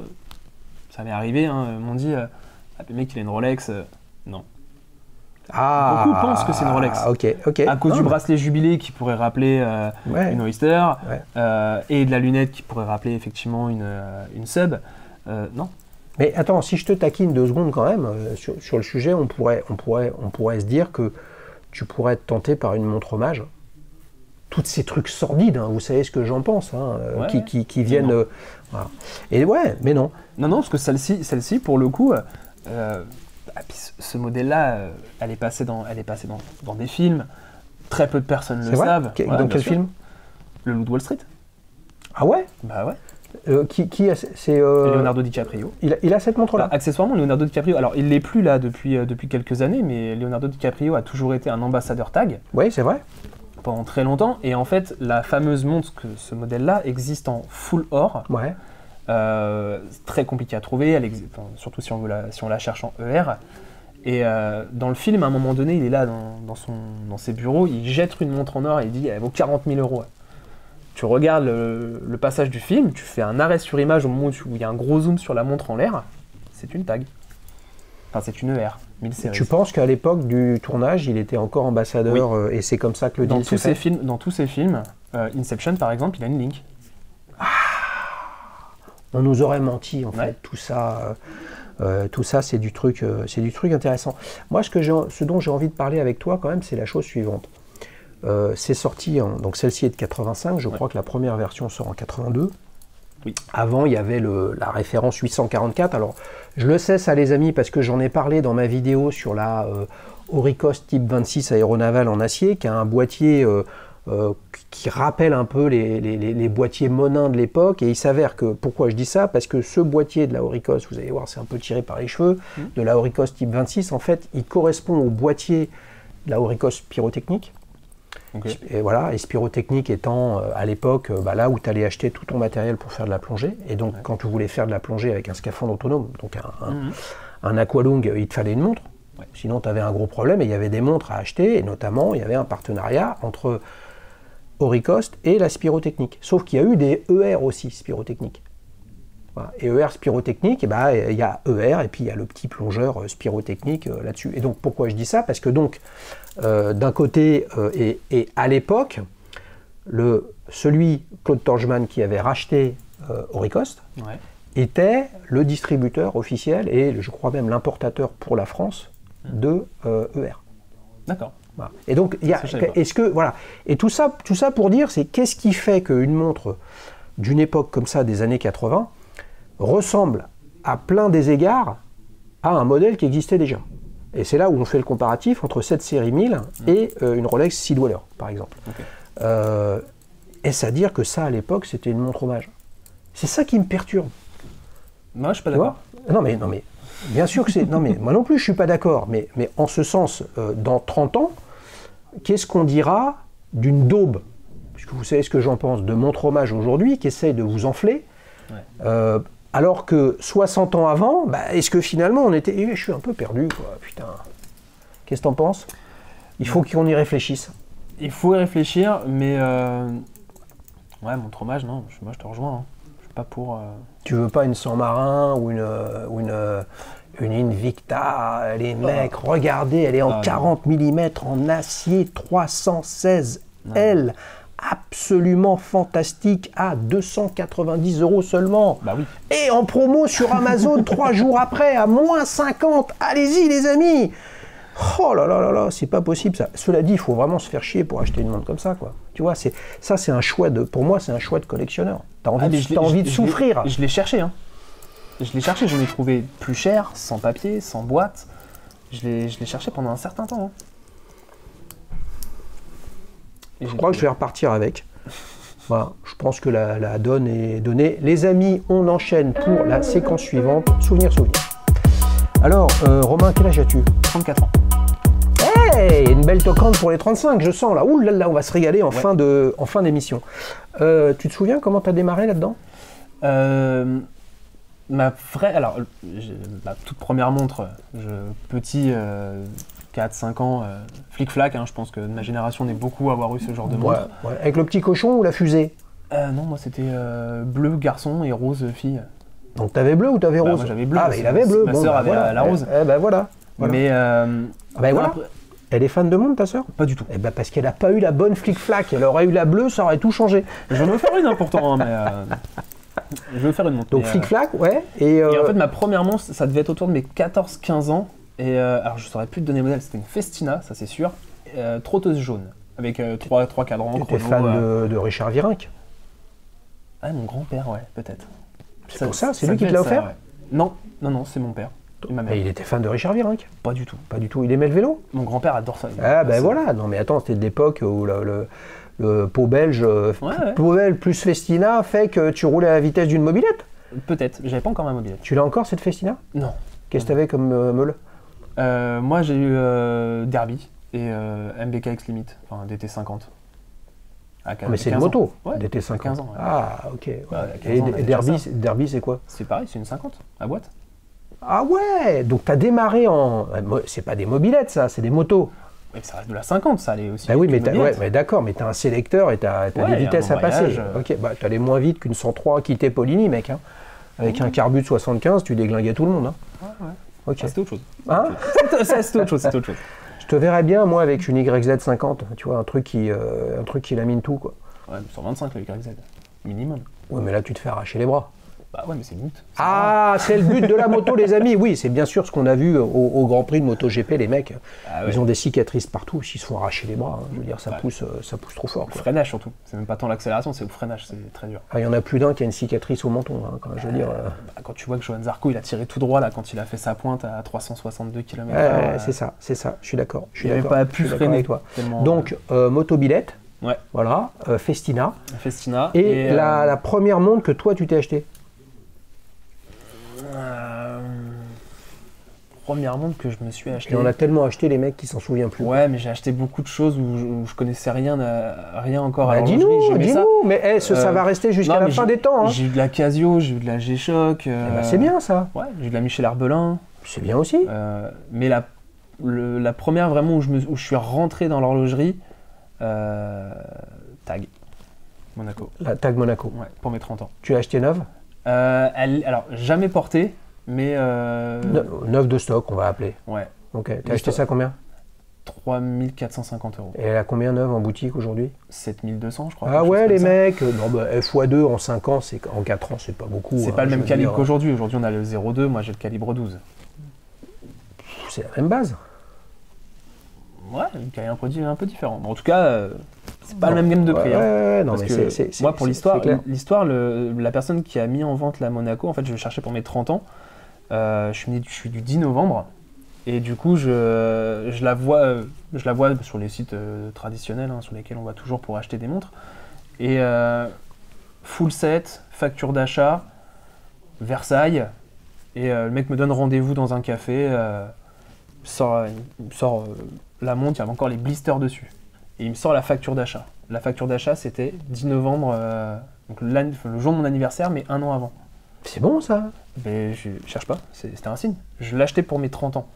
[SPEAKER 2] ça m'est arrivé, m'ont dit le mec, il a une Rolex. Non. Beaucoup pensent que c'est une Rolex.
[SPEAKER 1] Ok.
[SPEAKER 2] À cause du bracelet jubilé qui pourrait rappeler une Oyster, et de la lunette qui pourrait rappeler effectivement une Sub. Non.
[SPEAKER 1] Mais attends, si je te taquine 2 secondes quand même, sur le sujet, on pourrait se dire que tu pourrais être tenté par une montre hommage. Tous ces trucs sordides, vous savez ce que j'en pense, qui viennent... voilà. Et ouais, mais non.
[SPEAKER 2] Non, parce que celle-ci pour le coup... ce modèle-là, elle est passée dans des films. Très peu de personnes le savent.
[SPEAKER 1] Dans quel film?
[SPEAKER 2] Le Loup de Wall Street.
[SPEAKER 1] Ah ouais?
[SPEAKER 2] Bah ouais.
[SPEAKER 1] C'est
[SPEAKER 2] Leonardo DiCaprio.
[SPEAKER 1] Il a cette montre-là?
[SPEAKER 2] Accessoirement, Leonardo DiCaprio. Alors, il l'est plus là depuis quelques années, mais Leonardo DiCaprio a toujours été un ambassadeur TAG.
[SPEAKER 1] Oui, c'est vrai.
[SPEAKER 2] Pendant très longtemps. Et en fait, la fameuse montre, ce modèle-là, existe en full or.
[SPEAKER 1] Ouais.
[SPEAKER 2] Très compliqué à trouver, surtout si on la cherche en ER. Et dans le film, à un moment donné, il est là dans ses bureaux, il jette une montre en or et il dit elle vaut 40 000 €. Tu regardes le passage du film, tu fais un arrêt sur image au moment où il y a un gros zoom sur la montre en l'air, c'est une tag. Enfin, c'est une ER. 1000 séries.
[SPEAKER 1] Tu penses qu'à l'époque du tournage, il était encore ambassadeur, et c'est comme ça que le deal s'est fait?
[SPEAKER 2] Dans tous ces films, Inception par exemple, il a une Link.
[SPEAKER 1] On nous aurait menti en fait, tout ça c'est du truc intéressant. Moi, ce dont j'ai envie de parler avec toi quand même, c'est la chose suivante. C'est sorti, donc celle-ci est de 85, je crois que la première version sort en 82.
[SPEAKER 2] Oui.
[SPEAKER 1] Avant, il y avait la référence 844. Alors, je le sais ça les amis, parce que j'en ai parlé dans ma vidéo sur la Auricos Type 26 aéronaval en acier, qui a un boîtier qui rappelle un peu les boîtiers Monin de l'époque. Et il s'avère que, pourquoi je dis ça? Parce que ce boîtier de la Auricos, vous allez voir, c'est un peu tiré par les cheveux, de la Auricos Type 26, en fait, il correspond au boîtier de la Auricos Pyrotechnique. Okay. Et voilà, et Spirotechnique étant à l'époque là où tu allais acheter tout ton matériel pour faire de la plongée. Et donc, quand tu voulais faire de la plongée avec un scaphandre autonome, donc un Aqualung, il te fallait une montre. Ouais. Sinon, tu avais un gros problème et il y avait des montres à acheter. Et notamment, il y avait un partenariat entre Auricost et la Spirotechnique. Sauf qu'il y a eu des ER aussi, Spirotechnique. Voilà. Et ER Spirotechnique, il y a ER et puis il y a le petit plongeur Spirotechnique là-dessus. Et donc, pourquoi je dis ça? Parce que donc, d'un côté, et à l'époque, celui, Claude Torgeman, qui avait racheté Auricost, était le distributeur officiel et je crois même l'importateur pour la France de ER.
[SPEAKER 2] D'accord.
[SPEAKER 1] Voilà. Et donc, et tout ça pour dire, c'est qu'est-ce qui fait qu'une montre d'une époque comme ça, des années 80, ressemble à plein des égards à un modèle qui existait déjà. Et c'est là où on fait le comparatif entre cette série 1000 et une Rolex Seedweller, par exemple. Okay. Est-ce à dire que ça, à l'époque, c'était une montre hommage? C'est ça qui me perturbe.
[SPEAKER 2] Moi, je suis pas d'accord.
[SPEAKER 1] Non, mais bien sûr que c'est... Non, mais moi non plus, je suis pas d'accord. Mais en ce sens, dans 30 ans, qu'est-ce qu'on dira d'une daube? Puisque vous savez ce que j'en pense, de montre hommage aujourd'hui, qui essaye de vous enfler. Ouais. Alors que 60 ans avant, bah, est-ce que finalement on était... je suis un peu perdu, quoi, putain. Qu'est-ce que t'en penses? Il faut qu'on y réfléchisse.
[SPEAKER 2] Il faut y réfléchir, mais... Ouais, montre hommage, non, moi je te rejoins. Hein. Je suis pas pour...
[SPEAKER 1] Tu veux pas une San-Marin ou une Invicta, les mecs, regardez, elle est en 40 mm en acier 316L, absolument fantastique, à 290 € seulement.
[SPEAKER 2] Bah oui.
[SPEAKER 1] Et en promo sur Amazon 3 jours après, à moins 50. Allez-y les amis. Oh là là là là, c'est pas possible ça. Cela dit, il faut vraiment se faire chier pour acheter une montre comme ça, quoi. Tu vois, c'est un choix de... Pour moi, c'est un choix de collectionneur. T'as envie de souffrir.
[SPEAKER 2] Je l'ai cherché, hein. Je l'ai cherché, j'en ai trouvé plus cher, sans papier, sans boîte. Je l'ai cherché pendant un certain temps. Hein.
[SPEAKER 1] Je crois que je vais repartir avec. Voilà, je pense que la donne est donnée. Les amis, on enchaîne pour la séquence suivante. Souvenir. Alors, Romain, quel âge as-tu?
[SPEAKER 2] 34 ans.
[SPEAKER 1] Hey, une belle tocante pour les 35, je sens là. Ouh là là, on va se régaler en fin d'émission. Tu te souviens comment tu as démarré là-dedans?
[SPEAKER 2] Ma toute première montre, petit, 4-5 ans, flic-flac, hein, je pense que de ma génération, on est beaucoup à avoir eu ce genre de montre.
[SPEAKER 1] Ouais. Avec le petit cochon ou la fusée?
[SPEAKER 2] Non, moi c'était bleu garçon et rose fille.
[SPEAKER 1] Donc t'avais bleu ou t'avais rose?
[SPEAKER 2] Moi j'avais bleu.
[SPEAKER 1] Ah, il avait bleu.
[SPEAKER 2] Ma sœur avait la rose.
[SPEAKER 1] Voilà.
[SPEAKER 2] Mais
[SPEAKER 1] voilà. Après... Elle est fan de montre, ta sœur?
[SPEAKER 2] Pas du tout.
[SPEAKER 1] Parce qu'elle n'a pas eu la bonne flic-flac. Elle aurait eu la bleue, ça aurait tout changé.
[SPEAKER 2] Je vais me faire une pourtant, mais je vais faire une montre.
[SPEAKER 1] Donc flic-flac, ouais.
[SPEAKER 2] Et en fait, ma première montre, ça devait être autour de mes 14-15 ans. Et alors, je saurais plus te donner le modèle. C'était une Festina, ça c'est sûr. Trotteuse jaune, avec 3 cadrans.
[SPEAKER 1] Tu étais fan de Richard Virenque?
[SPEAKER 2] Ah, mon grand-père, ouais, peut-être.
[SPEAKER 1] C'est pour ça, c'est lui qui te l'a offert?
[SPEAKER 2] Ouais. Non, c'est mon père. Et ma mère.
[SPEAKER 1] Et il était fan de Richard Virenque?
[SPEAKER 2] Pas du tout.
[SPEAKER 1] Pas du tout. Il aimait le vélo?
[SPEAKER 2] Mon grand-père adore ça.
[SPEAKER 1] Ah ben voilà. Non mais attends, c'était de l'époque où le pot belge, pot belge plus Festina fait que tu roulais à la vitesse d'une mobilette?
[SPEAKER 2] Peut-être. J'avais pas encore ma mobilette.
[SPEAKER 1] Tu l'as encore cette Festina?
[SPEAKER 2] Non.
[SPEAKER 1] Qu'est-ce que t'avais comme meule?
[SPEAKER 2] Moi j'ai eu Derby et MBK X Limit, enfin DT50.
[SPEAKER 1] Mais c'est une moto,
[SPEAKER 2] ouais,
[SPEAKER 1] DT50.
[SPEAKER 2] 15 ans. Ouais.
[SPEAKER 1] Ah ok. Ouais.
[SPEAKER 2] Et
[SPEAKER 1] Derby c'est quoi?
[SPEAKER 2] C'est pareil, c'est une 50 à boîte.
[SPEAKER 1] Ah ouais, donc t'as démarré en... C'est pas des mobilettes ça, c'est des motos.
[SPEAKER 2] Mais ça reste de la 50, ça allait aussi.
[SPEAKER 1] Bah oui, mais d'accord, mais t'as un sélecteur et t'as des vitesses à passer. Ok, bah t'allais moins vite qu'une 103 quittait Poligny, mec. Hein. Avec un carbu de 75, tu déglinguais tout le monde. Hein.
[SPEAKER 2] Ouais.
[SPEAKER 1] Ok.
[SPEAKER 2] Ah, c'était autre chose.
[SPEAKER 1] Hein?
[SPEAKER 2] C'était autre chose.
[SPEAKER 1] Je te verrais bien, moi, avec une YZ50, tu vois, un truc qui lamine tout, quoi.
[SPEAKER 2] Ouais, 125 la YZ, minimum.
[SPEAKER 1] Ouais, mais là, tu te fais arracher les bras.
[SPEAKER 2] Bah ouais, mais c'est le but.
[SPEAKER 1] C'est le but de la moto, les amis. Oui, c'est bien sûr ce qu'on a vu au Grand Prix de MotoGP, les mecs. Ils ont des cicatrices partout, ils se font arracher les bras. Hein. Je veux dire, ça pousse trop fort.
[SPEAKER 2] Le freinage surtout. C'est même pas tant l'accélération, c'est le freinage, c'est très dur.
[SPEAKER 1] Il y en a plus d'un qui a une cicatrice au menton, hein, je veux dire.
[SPEAKER 2] Quand tu vois que Johan Zarco, il a tiré tout droit là quand il a fait sa pointe à 362 km/h.
[SPEAKER 1] C'est ça. Je suis d'accord.
[SPEAKER 2] Il n'avait pas pu freiner
[SPEAKER 1] avec toi. Donc, motobilette.
[SPEAKER 2] Ouais.
[SPEAKER 1] Voilà. Festina.
[SPEAKER 2] Festina.
[SPEAKER 1] Et la première montre que toi, tu t'es acheté?
[SPEAKER 2] Première montre que je me suis acheté.
[SPEAKER 1] Et on a tellement acheté les mecs qui s'en souviennent plus.
[SPEAKER 2] Ouais, mais j'ai acheté beaucoup de choses où je connaissais rien encore.
[SPEAKER 1] Bah, dis-nous, mais ça va rester jusqu'à la fin des temps. Hein.
[SPEAKER 2] J'ai eu de la Casio, j'ai eu de la G-Shock.
[SPEAKER 1] C'est bien ça.
[SPEAKER 2] Ouais, j'ai eu de la Michel Arbelin.
[SPEAKER 1] C'est bien aussi.
[SPEAKER 2] Mais la première vraiment où je suis rentré dans l'horlogerie, Tag Monaco.
[SPEAKER 1] La Tag Monaco.
[SPEAKER 2] Ouais, pour mes 30 ans.
[SPEAKER 1] Tu l'as acheté neuve?
[SPEAKER 2] Alors, jamais portée. Mais
[SPEAKER 1] neuf de stock, on va appeler.
[SPEAKER 2] Ouais.
[SPEAKER 1] Ok. T'as acheté ça combien?
[SPEAKER 2] 3 450 €.
[SPEAKER 1] Et elle a combien neuve en boutique aujourd'hui?
[SPEAKER 2] 7 200, je crois.
[SPEAKER 1] Ah ouais, les mecs. Non, x2 en 5 ans, en 4 ans, c'est pas beaucoup.
[SPEAKER 2] C'est pas le même calibre qu'aujourd'hui. Aujourd'hui, on a le 0,2. Moi, j'ai le calibre 12.
[SPEAKER 1] C'est la même base.
[SPEAKER 2] Ouais, un produit un peu différent. Mais en tout cas, c'est pas le même gamme de prix.
[SPEAKER 1] Non,
[SPEAKER 2] parce
[SPEAKER 1] mais
[SPEAKER 2] que moi, pour l'histoire, la personne qui a mis en vente la Monaco, en fait, je cherchais pour mes 30 ans. Je suis du 10 novembre. Et du coup, je la vois sur les sites traditionnels, hein, sur lesquels on va toujours pour acheter des montres. Et full set, facture d'achat, Versailles. Et le mec me donne rendez-vous dans un café. Il me sort la montre, il y avait encore les blisters dessus. Et il me sort la facture d'achat. La facture d'achat, c'était 10 novembre, donc le jour de mon anniversaire, mais un an avant.
[SPEAKER 1] C'est bon ça.
[SPEAKER 2] Mais je cherche pas, c'était un signe. Je l'ai acheté pour mes 30 ans.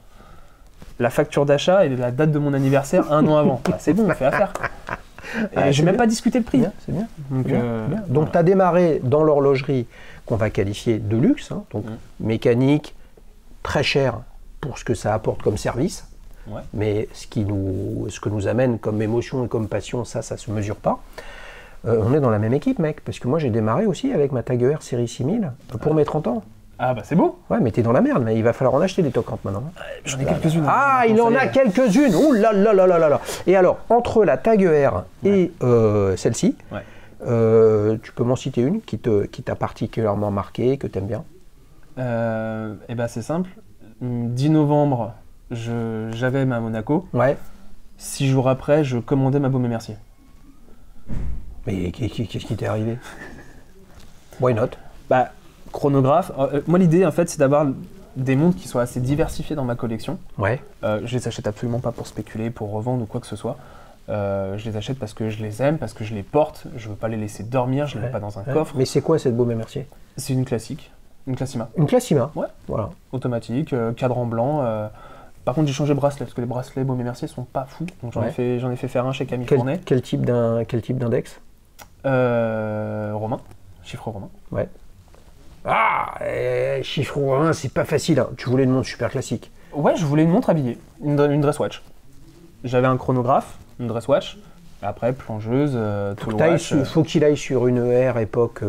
[SPEAKER 2] La facture d'achat et la date de mon anniversaire 1 an avant. Bah, c'est bon, on fait affaire. Et j'ai même pas discuté le prix.
[SPEAKER 1] C'est bien.
[SPEAKER 2] Donc,
[SPEAKER 1] Bien. Donc tu as démarré dans l'horlogerie qu'on va qualifier de luxe, hein, donc mécanique, très cher pour ce que ça apporte comme service.
[SPEAKER 2] Ouais.
[SPEAKER 1] Mais ce que nous amène comme émotion et comme passion, ça se mesure pas. On est dans la même équipe, mec, parce que moi j'ai démarré aussi avec ma Tag Heuer série 6000 pour mes 30 ans.
[SPEAKER 2] Ah bah c'est beau.
[SPEAKER 1] Ouais, mais t'es dans la merde, mais il va falloir en acheter des toquantes maintenant.
[SPEAKER 2] J'en ai quelques-unes.
[SPEAKER 1] Ah, il en a quelques-unes. Ouh là là là là là là. Et alors, entre la Tag Heuer et celle-ci, tu peux m'en citer une qui t'a particulièrement marqué, que t'aimes bien?
[SPEAKER 2] Et bah c'est simple. 10 novembre, j'avais ma Monaco.
[SPEAKER 1] Ouais.
[SPEAKER 2] 6 jours après, je commandais ma Baume et Mercier.
[SPEAKER 1] Mais qu'est-ce qui t'est arrivé? Why not?
[SPEAKER 2] Bah, chronographe. Moi, l'idée, en fait, c'est d'avoir des montres qui soient assez diversifiées dans ma collection.
[SPEAKER 1] Ouais.
[SPEAKER 2] Je les achète absolument pas pour spéculer, pour revendre ou quoi que ce soit. Je les achète parce que je les aime, parce que je les porte. Je veux pas les laisser dormir, je les mets pas dans un coffre.
[SPEAKER 1] Mais c'est quoi cette Baume et Mercier?
[SPEAKER 2] C'est une classique, une Classima.
[SPEAKER 1] Une Classima?
[SPEAKER 2] Ouais.
[SPEAKER 1] Voilà.
[SPEAKER 2] Automatique, cadran blanc. Par contre, j'ai changé de bracelet parce que les bracelets Baume et Mercier sont pas fous. Donc j'en ai fait faire un chez Camille Fournet.
[SPEAKER 1] Quel type d'index?
[SPEAKER 2] Romain, chiffre romain.
[SPEAKER 1] Ouais. Ah, chiffre romain, c'est pas facile. Hein. Tu voulais une montre super classique.
[SPEAKER 2] Ouais, je voulais une montre habillée, une dress watch. J'avais un chronographe, une dress watch. Après, plongeuse, tout le watch.
[SPEAKER 1] Faut qu'il aille sur une ER époque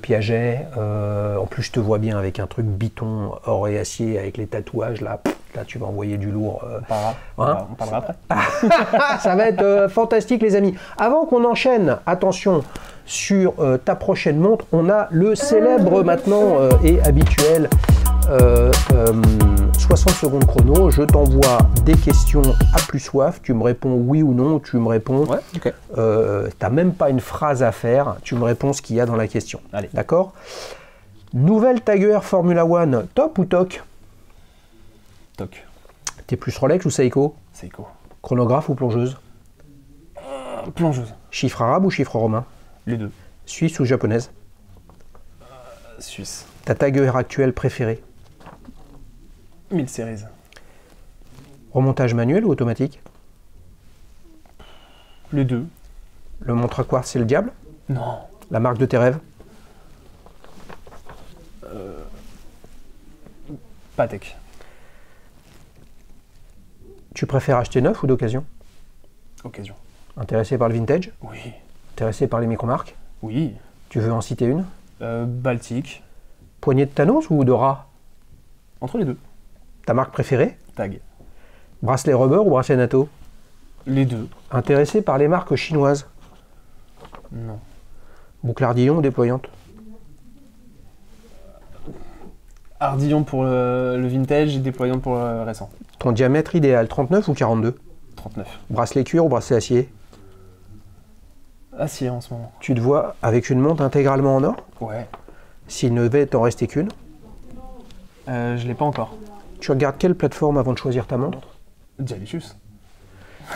[SPEAKER 1] Piaget. En plus, je te vois bien avec un truc biton, or et acier, avec les tatouages là. Là, tu vas envoyer du lourd.
[SPEAKER 2] On parlera après.
[SPEAKER 1] Ça va être fantastique, les amis. Avant qu'on enchaîne, attention, sur ta prochaine montre, on a le célèbre maintenant et habituel 60 secondes chrono. Je t'envoie des questions à plus soif. Tu me réponds oui ou non. Tu me réponds.
[SPEAKER 2] Ouais, ok.
[SPEAKER 1] T'as même pas une phrase à faire. Tu me réponds ce qu'il y a dans la question.
[SPEAKER 2] Allez.
[SPEAKER 1] D'accord? Nouvelle Tag Heuer Formula One, top ou toc?
[SPEAKER 2] Toc.
[SPEAKER 1] T'es plus Rolex ou Seiko?
[SPEAKER 2] Seiko.
[SPEAKER 1] Chronographe ou plongeuse?
[SPEAKER 2] Plongeuse.
[SPEAKER 1] Chiffre arabe ou chiffre romain?
[SPEAKER 2] Les deux.
[SPEAKER 1] Suisse ou japonaise?
[SPEAKER 2] Suisse.
[SPEAKER 1] Ta Tag Heuer actuelle préférée?
[SPEAKER 2] 1000 Series.
[SPEAKER 1] Remontage manuel ou automatique?
[SPEAKER 2] Les deux.
[SPEAKER 1] Le montre à quartz, c'est le diable?
[SPEAKER 2] Non.
[SPEAKER 1] La marque de tes rêves?
[SPEAKER 2] Patek.
[SPEAKER 1] Tu préfères acheter neuf ou d'occasion?
[SPEAKER 2] Occasion.
[SPEAKER 1] Intéressé par le vintage?
[SPEAKER 2] Oui.
[SPEAKER 1] Intéressé par les micro-marques?
[SPEAKER 2] Oui.
[SPEAKER 1] Tu veux en citer une?
[SPEAKER 2] Baltique.
[SPEAKER 1] Poignée de Thanos ou de rat?
[SPEAKER 2] Entre les deux.
[SPEAKER 1] Ta marque préférée?
[SPEAKER 2] Tag.
[SPEAKER 1] Bracelet rubber ou bracelet NATO?
[SPEAKER 2] Les deux.
[SPEAKER 1] Intéressé par les marques chinoises?
[SPEAKER 2] Non.
[SPEAKER 1] Boucle ardillon ou déployante?
[SPEAKER 2] Ardillon pour le vintage et déployant pour le récent.
[SPEAKER 1] Ton diamètre idéal, 39 ou 42?
[SPEAKER 2] 39.
[SPEAKER 1] Bracelet cuir ou bracelet acier?
[SPEAKER 2] Acier en ce moment.
[SPEAKER 1] Tu te vois avec une montre intégralement en or?
[SPEAKER 2] Ouais.
[SPEAKER 1] S'il ne devait t'en rester qu'une?
[SPEAKER 2] Je l'ai pas encore.
[SPEAKER 1] Tu regardes quelle plateforme avant de choisir ta montre?
[SPEAKER 2] Dialysus.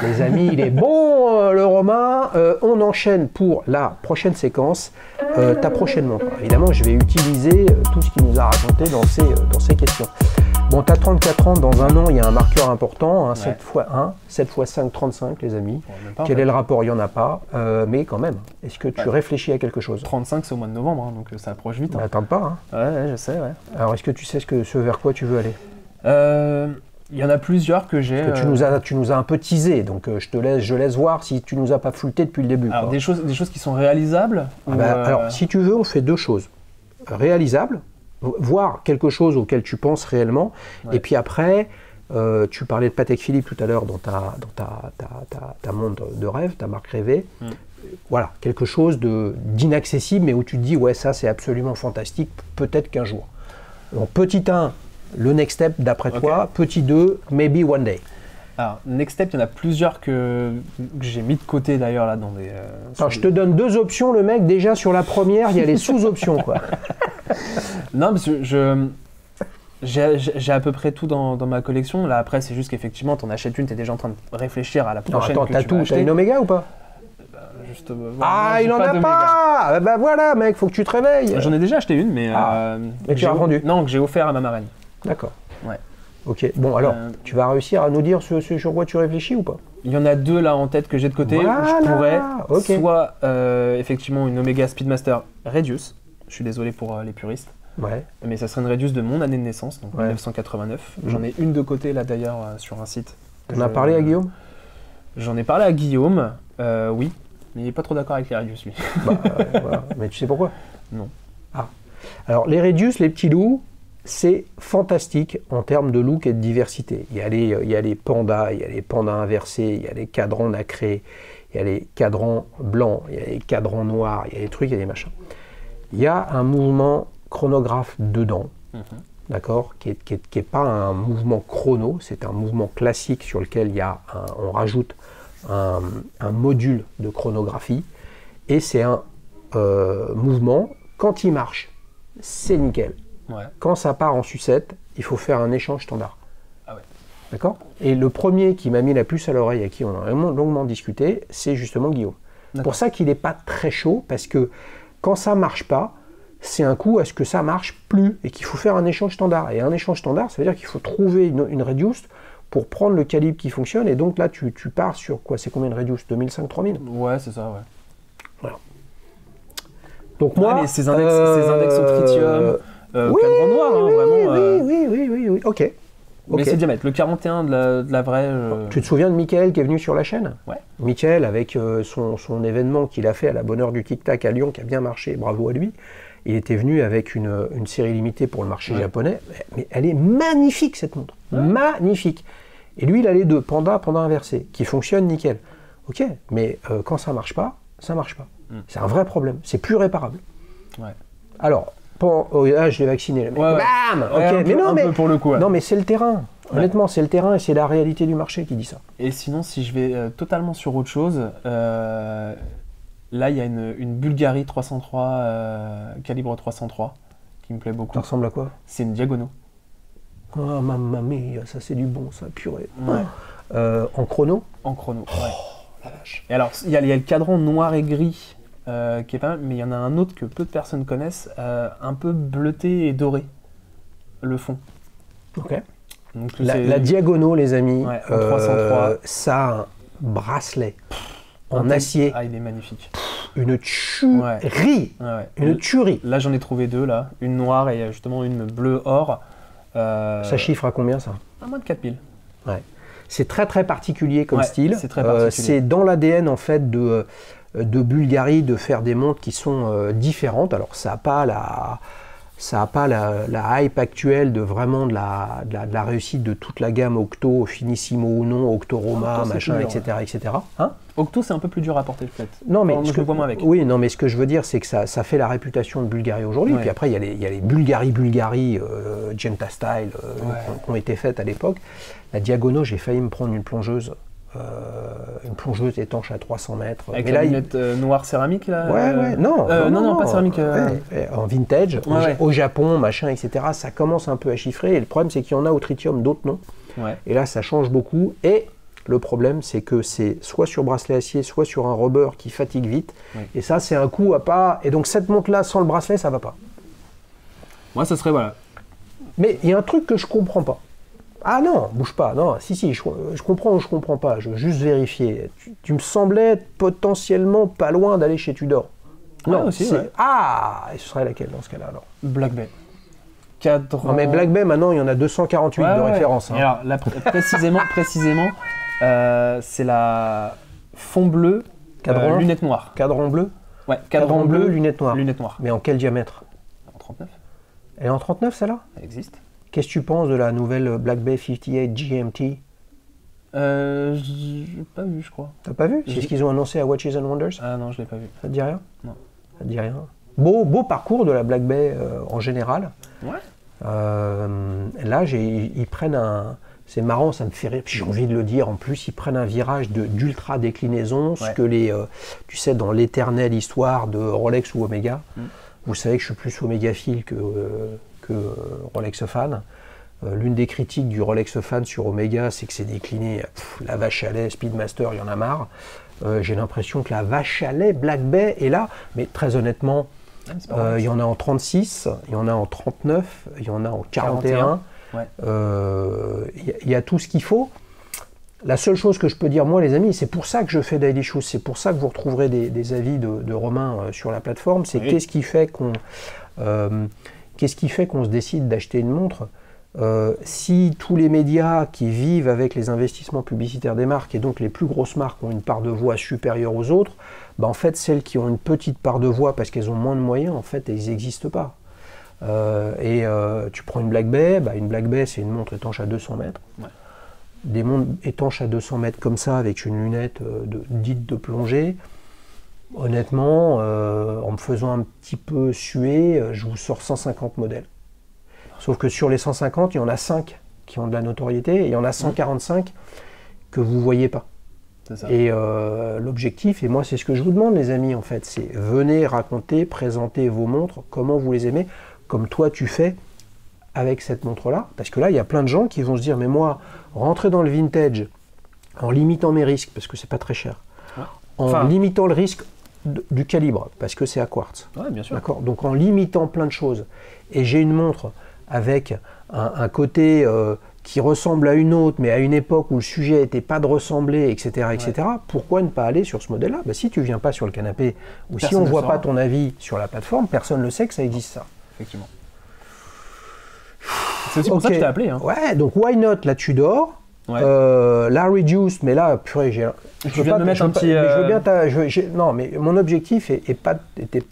[SPEAKER 1] Les amis, il est bon le Romain. On enchaîne pour la prochaine séquence, ta prochaine montre. Évidemment, je vais utiliser tout ce qu'il nous a raconté dans ces questions. Bon, tu as 34 ans, dans un an, il y a un marqueur important, hein, 7 x 1, 7 x 5, 35, les amis. Quel est le rapport? Il n'y en a pas, mais quand même, est-ce que tu réfléchis à quelque chose?
[SPEAKER 2] 35, c'est au mois de novembre, hein, donc ça approche vite. Hein.
[SPEAKER 1] Attends pas. Hein.
[SPEAKER 2] Ouais, je sais, ouais.
[SPEAKER 1] Alors, est-ce que tu sais ce vers quoi tu veux aller?
[SPEAKER 2] Il y en a plusieurs que j'ai.
[SPEAKER 1] Tu nous as un peu teasé, donc je laisse voir si tu nous as pas flouté depuis le début.
[SPEAKER 2] Alors, des choses qui sont réalisables
[SPEAKER 1] Alors, si tu veux, on fait deux choses. Réalisables, voir quelque chose auquel tu penses réellement, et puis après, tu parlais de Patek Philippe tout à l'heure dans ta montre de rêve, ta marque rêvée. Voilà, quelque chose d'inaccessible, mais où tu te dis, ouais, ça c'est absolument fantastique, peut-être qu'un jour. Donc, petit 1, le next step d'après toi, petit 2, maybe one day.
[SPEAKER 2] Alors, next step, il y en a plusieurs que j'ai mis de côté d'ailleurs là dans des.
[SPEAKER 1] Alors, je te donne deux options, le mec, déjà sur la première, il y a les sous-options, quoi.
[SPEAKER 2] Non, parce que j'ai à peu près tout dans ma collection. Là, après, c'est juste qu'effectivement, t'en achètes une, t'es déjà en train de réfléchir à la prochaine.
[SPEAKER 1] Non, attends, t'as une Omega ou pas?
[SPEAKER 2] Juste,
[SPEAKER 1] Ah,
[SPEAKER 2] j'ai
[SPEAKER 1] il en a
[SPEAKER 2] d'Omega.
[SPEAKER 1] pas. Bah voilà, mec, faut que tu te réveilles.
[SPEAKER 2] J'en ai déjà acheté une, mais.
[SPEAKER 1] Mais tu
[SPEAKER 2] j'ai-
[SPEAKER 1] l'as revendue.
[SPEAKER 2] Non, que j'ai offert à ma marraine.
[SPEAKER 1] D'accord.
[SPEAKER 2] Ouais.
[SPEAKER 1] Ok, bon alors,
[SPEAKER 2] Euh,
[SPEAKER 1] tu vas réussir à nous dire ce sur quoi tu réfléchis ou pas?
[SPEAKER 2] Il y en a deux là en tête que j'ai de côté.
[SPEAKER 1] Voilà,
[SPEAKER 2] Je pourrais
[SPEAKER 1] ok.
[SPEAKER 2] soit effectivement une Omega Speedmaster Radius. Je suis désolé pour les puristes.
[SPEAKER 1] Ouais,
[SPEAKER 2] Mais ça serait une Radius de mon année de naissance, donc
[SPEAKER 1] Ouais.
[SPEAKER 2] 1989. J'en ai une de côté là d'ailleurs sur un site.
[SPEAKER 1] on a parlé à Guillaume?
[SPEAKER 2] J'en ai parlé à Guillaume, oui. Mais il est pas trop d'accord avec les Radius lui.
[SPEAKER 1] Bah, voilà. Mais tu sais pourquoi?
[SPEAKER 2] Non.
[SPEAKER 1] Ah. Alors, les Radius, les petits loups, c'est fantastique en termes de look et de diversité. Il y a les pandas, il y a les pandas inversés, il y a les cadrans nacrés, il y a les cadrans blancs, il y a les cadrans noirs, il y a des trucs, il y a des machins. Il y a un mouvement chronographe dedans, d'accord, qui est pas un mouvement chrono, c'est un mouvement classique sur lequel on rajoute un module de chronographie, et c'est un mouvement, quand il marche, c'est nickel.
[SPEAKER 2] Ouais.
[SPEAKER 1] Quand ça part en sucette, il faut faire un échange standard.
[SPEAKER 2] Ah ouais.
[SPEAKER 1] D'accord? Et le premier qui m'a mis la puce à l'oreille, à qui on a longuement discuté, c'est justement Guillaume. C'est pour ça qu'il n'est pas très chaud, parce que quand ça ne marche pas, c'est un coup à ce que ça marche plus, et qu'il faut faire un échange standard. Et un échange standard, ça veut dire qu'il faut trouver une Reduced pour prendre le calibre qui fonctionne, et donc là, tu pars sur quoi? C'est combien de Reduced? 2005-3000?
[SPEAKER 2] Ouais, c'est ça, ouais.
[SPEAKER 1] Voilà. Donc moi...
[SPEAKER 2] mais ces index au tritium,
[SPEAKER 1] oui,
[SPEAKER 2] cadran noir, hein, vraiment.
[SPEAKER 1] oui, ok.
[SPEAKER 2] Mais
[SPEAKER 1] Ok.
[SPEAKER 2] c'est diamètre. Le 41 de la vraie.
[SPEAKER 1] Tu te souviens de Mickaël qui est venu sur la chaîne?
[SPEAKER 2] Ouais.
[SPEAKER 1] Mickaël, avec son événement qu'il a fait à la bonne heure du tic-tac à Lyon, qui a bien marché, bravo à lui. Il était venu avec une série limitée pour le marché japonais. Mais elle est magnifique, cette montre. Magnifique. Et lui, il a les deux, panda inversé, qui fonctionnent nickel. Ok, mais quand ça marche pas, ça marche pas. C'est un vrai problème. C'est plus réparable.
[SPEAKER 2] Ouais.
[SPEAKER 1] Alors, là, je l'ai vacciné. Le mec.
[SPEAKER 2] Ouais.
[SPEAKER 1] Bam.
[SPEAKER 2] Ouais,
[SPEAKER 1] Ok,
[SPEAKER 2] un peu-
[SPEAKER 1] mais non,
[SPEAKER 2] un
[SPEAKER 1] mais
[SPEAKER 2] peu pour le coup, ouais.
[SPEAKER 1] non, mais c'est le terrain. Honnêtement, c'est le terrain et c'est la réalité du marché qui dit ça.
[SPEAKER 2] Et sinon, si je vais totalement sur autre chose, là, il y a une Bulgari 303, calibre 303, qui me plaît beaucoup.
[SPEAKER 1] Ça ressemble à quoi?
[SPEAKER 2] C'est une Diagono.
[SPEAKER 1] Oh, mamma mia, ça c'est du bon, ça, purée.
[SPEAKER 2] Ouais.
[SPEAKER 1] En chrono?
[SPEAKER 2] En chrono. Ouais. Et alors, il y a le cadran noir et gris qui est pas mal, mais il y en a un autre que peu de personnes connaissent, un peu bleuté et doré, le fond.
[SPEAKER 1] Ok.
[SPEAKER 2] Donc,
[SPEAKER 1] La Diagono, les amis,
[SPEAKER 2] Ouais, en 303.
[SPEAKER 1] ça a un bracelet en
[SPEAKER 2] un
[SPEAKER 1] acier,
[SPEAKER 2] Ah, il est magnifique.
[SPEAKER 1] une tuerie,
[SPEAKER 2] Ouais, ouais.
[SPEAKER 1] une tuerie.
[SPEAKER 2] Là, j'en ai trouvé deux, là. Une noire et justement une bleue or.
[SPEAKER 1] Ça chiffre à combien, ça?
[SPEAKER 2] À moins de 4000.
[SPEAKER 1] Ouais. C'est très très particulier comme
[SPEAKER 2] Ouais,
[SPEAKER 1] style.
[SPEAKER 2] c'est très particulier.
[SPEAKER 1] C'est dans l'ADN en fait de Bulgari de faire des montres qui sont différentes. Alors ça n'a pas la hype actuelle de vraiment de la réussite de toute la gamme Octo, Finissimo ou non, Octoroma,
[SPEAKER 2] Octo, c'est
[SPEAKER 1] machin,
[SPEAKER 2] plus dur,
[SPEAKER 1] etc., etc. Hein?
[SPEAKER 2] Octo, c'est un peu plus dur à porter, peut-être.
[SPEAKER 1] Non, mais
[SPEAKER 2] Enfin,
[SPEAKER 1] ce
[SPEAKER 2] je
[SPEAKER 1] que,
[SPEAKER 2] le vois moins avec.
[SPEAKER 1] oui, non, mais ce que je veux dire, c'est que ça fait la réputation de Bulgari aujourd'hui.
[SPEAKER 2] Ouais.
[SPEAKER 1] Puis après, il y a les Bulgari, Genta Style, qui ont été faites à l'époque. La Diagono, j'ai failli me prendre une plongeuse étanche à 300 mètres.
[SPEAKER 2] Avec
[SPEAKER 1] mais
[SPEAKER 2] la
[SPEAKER 1] là,
[SPEAKER 2] lunette noire céramique, là
[SPEAKER 1] Ouais, non,
[SPEAKER 2] non, pas céramique.
[SPEAKER 1] en vintage,
[SPEAKER 2] Ouais.
[SPEAKER 1] au Japon, machin, etc. Ça commence un peu à chiffrer. Et le problème, c'est qu'il y en a au tritium, d'autres non.
[SPEAKER 2] Ouais.
[SPEAKER 1] Et là, ça change beaucoup. Et le problème, c'est que c'est soit sur bracelet acier, soit sur un rubber qui fatigue vite.
[SPEAKER 2] Oui.
[SPEAKER 1] Et ça, c'est un coup à pas. Et donc, cette montre-là, sans le bracelet, ça va pas.
[SPEAKER 2] Moi, ça serait, voilà.
[SPEAKER 1] Mais il y a un truc que je comprends pas. Ah non, bouge pas. Non, si, je comprends ou je comprends pas. Je veux juste vérifier. Tu me semblais potentiellement pas loin d'aller chez Tudor.
[SPEAKER 2] Ouais, aussi,
[SPEAKER 1] c'est-
[SPEAKER 2] ouais.
[SPEAKER 1] Ah, et ce serait laquelle dans ce cas-là alors?
[SPEAKER 2] Black Bay. Cadran...
[SPEAKER 1] Non, mais Black Bay, maintenant, il y en a 248
[SPEAKER 2] Ouais,
[SPEAKER 1] de
[SPEAKER 2] ouais.
[SPEAKER 1] référence. hein.
[SPEAKER 2] Et alors, là, précisément, c'est la fond bleu,
[SPEAKER 1] Cadran.
[SPEAKER 2] lunette noire.
[SPEAKER 1] Cadran bleu,
[SPEAKER 2] Ouais,
[SPEAKER 1] cadran bleu, lunettes noires.
[SPEAKER 2] Lunette noire.
[SPEAKER 1] Mais en quel diamètre?
[SPEAKER 2] En 39,
[SPEAKER 1] Elle est en 39, celle-là?
[SPEAKER 2] elle existe.
[SPEAKER 1] Qu'est-ce que tu penses de la nouvelle Black Bay 58 GMT?
[SPEAKER 2] J'ai pas vu, je crois.
[SPEAKER 1] T'as pas vu? C'est ce qu'ils ont annoncé à Watches and Wonders.
[SPEAKER 2] Ah non, je l'ai pas vu.
[SPEAKER 1] Ça te dit rien?
[SPEAKER 2] Non.
[SPEAKER 1] Ça te dit rien. Beau parcours de la Black Bay en général.
[SPEAKER 2] Ouais.
[SPEAKER 1] Là, ils prennent un... C'est marrant, ça me fait rire, puis j'ai envie de le dire. En plus, ils prennent un virage d'ultra déclinaison, ce
[SPEAKER 2] Ouais.
[SPEAKER 1] que tu sais, dans l'éternelle histoire de Rolex ou Omega. Vous savez que je suis plus Omega-phile que Rolex fan. L'une des critiques du Rolex fan sur Omega, c'est que c'est décliné, la vache à lait, Speedmaster, il y en a marre. J'ai l'impression que la vache à lait Black Bay est là, mais très honnêtement, il y en a en 36, il y en a en 39, il y en a en 41.
[SPEAKER 2] Ouais.
[SPEAKER 1] Il y a tout ce qu'il faut. La seule chose que je peux dire, moi, les amis, c'est pour ça que je fais Daily Shoes, c'est pour ça que vous retrouverez des avis de Romain sur la plateforme, c'est qu'est-ce qui fait qu'on se décide d'acheter une montre. Si tous les médias qui vivent avec les investissements publicitaires des marques, et donc les plus grosses marques ont une part de voix supérieure aux autres, en fait, celles qui ont une petite part de voix parce qu'elles ont moins de moyens, en fait, elles n'existent pas. Tu prends une Black Bay, une Black Bay, c'est une montre étanche à 200 mètres. Ouais. Des montres étanches à 200 mètres comme ça, avec une lunette dite de plongée, honnêtement, en me faisant un petit peu suer, je vous sors 150 modèles. Sauf que sur les 150, il y en a 5 qui ont de la notoriété, et il y en a 145 que vous ne voyez pas.
[SPEAKER 2] C'est ça.
[SPEAKER 1] Et l'objectif, et moi c'est ce que je vous demande les amis en fait, c'est venez raconter, présenter vos montres, comment vous les aimez, comme toi tu fais avec cette montre-là. Parce que là, il y a plein de gens qui vont se dire, mais moi, rentrer dans le vintage en limitant mes risques, parce que c'est pas très cher, en limitant le risque du calibre, parce que c'est à quartz.
[SPEAKER 2] Ouais, bien sûr.
[SPEAKER 1] D'accord. Donc en limitant plein de choses, et j'ai une montre avec un côté qui ressemble à une autre, mais à une époque où le sujet n'était pas de ressembler, etc., etc., pourquoi ne pas aller sur ce modèle-là? Si tu ne viens pas sur le canapé, ou si on ne voit pas ton avis sur la plateforme, personne ne le sait que ça existe ça.
[SPEAKER 2] Effectivement. C'est aussi pour ça que je t'ai appelé. Hein.
[SPEAKER 1] Ouais, donc Why Not, la Tudor.
[SPEAKER 2] Ouais.
[SPEAKER 1] La Reduce, mais là, purée,
[SPEAKER 2] je viens de me mettre un petit...
[SPEAKER 1] Je veux bien non, mais mon objectif était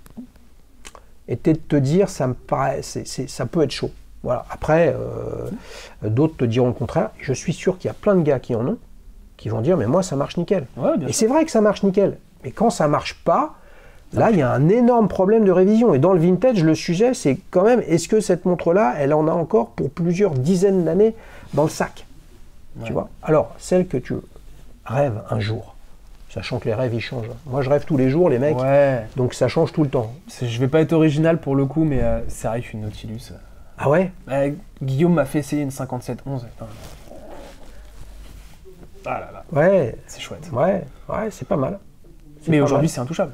[SPEAKER 1] de te dire, ça me paraît, ça peut être chaud. Voilà. Après, d'autres te diront le contraire. Je suis sûr qu'il y a plein de gars qui en ont, qui vont dire, mais moi, ça marche nickel.
[SPEAKER 2] Ouais,
[SPEAKER 1] et c'est vrai que ça marche nickel. Mais quand ça marche pas, là, il y a un énorme problème de révision. Et dans le vintage, le sujet, c'est quand même, est-ce que cette montre-là, elle en a encore pour plusieurs dizaines d'années dans le sac? Tu vois? Alors, celle que tu rêves un jour, sachant que les rêves, ils changent. Moi, je rêve tous les jours, les mecs, donc ça change tout le temps.
[SPEAKER 2] Je vais pas être original pour le coup, mais c'est vrai qu'une Nautilus...
[SPEAKER 1] Ah ouais?
[SPEAKER 2] Guillaume m'a fait essayer une 5711. Ah là là.
[SPEAKER 1] Ouais.
[SPEAKER 2] C'est chouette.
[SPEAKER 1] Ouais, c'est pas mal.
[SPEAKER 2] Mais aujourd'hui, c'est intouchable.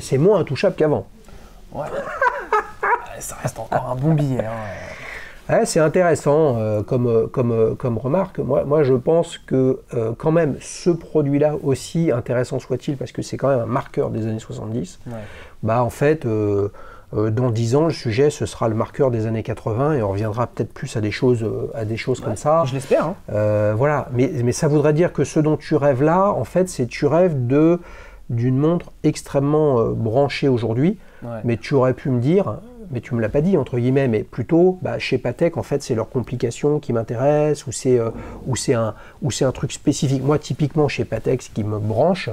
[SPEAKER 1] C'est moins intouchable qu'avant.
[SPEAKER 2] Ouais. Ça reste encore un bon billet.
[SPEAKER 1] Ouais, c'est intéressant comme remarque. Moi, je pense que quand même, ce produit-là, aussi intéressant soit-il, parce que c'est quand même un marqueur des années 70, en fait, dans 10 ans, le sujet, ce sera le marqueur des années 80, et on reviendra peut-être plus à des choses comme ça.
[SPEAKER 2] Je l'espère.
[SPEAKER 1] Voilà, mais ça voudrait dire que ce dont tu rêves là, en fait, c'est tu rêves d'une montre extrêmement branchée aujourd'hui, mais tu aurais pu me dire, mais tu me l'as pas dit entre guillemets, mais plutôt chez Patek en fait c'est leurs complications qui m'intéressent, ou c'est un truc spécifique. Moi typiquement chez Patek, ce qui me branche,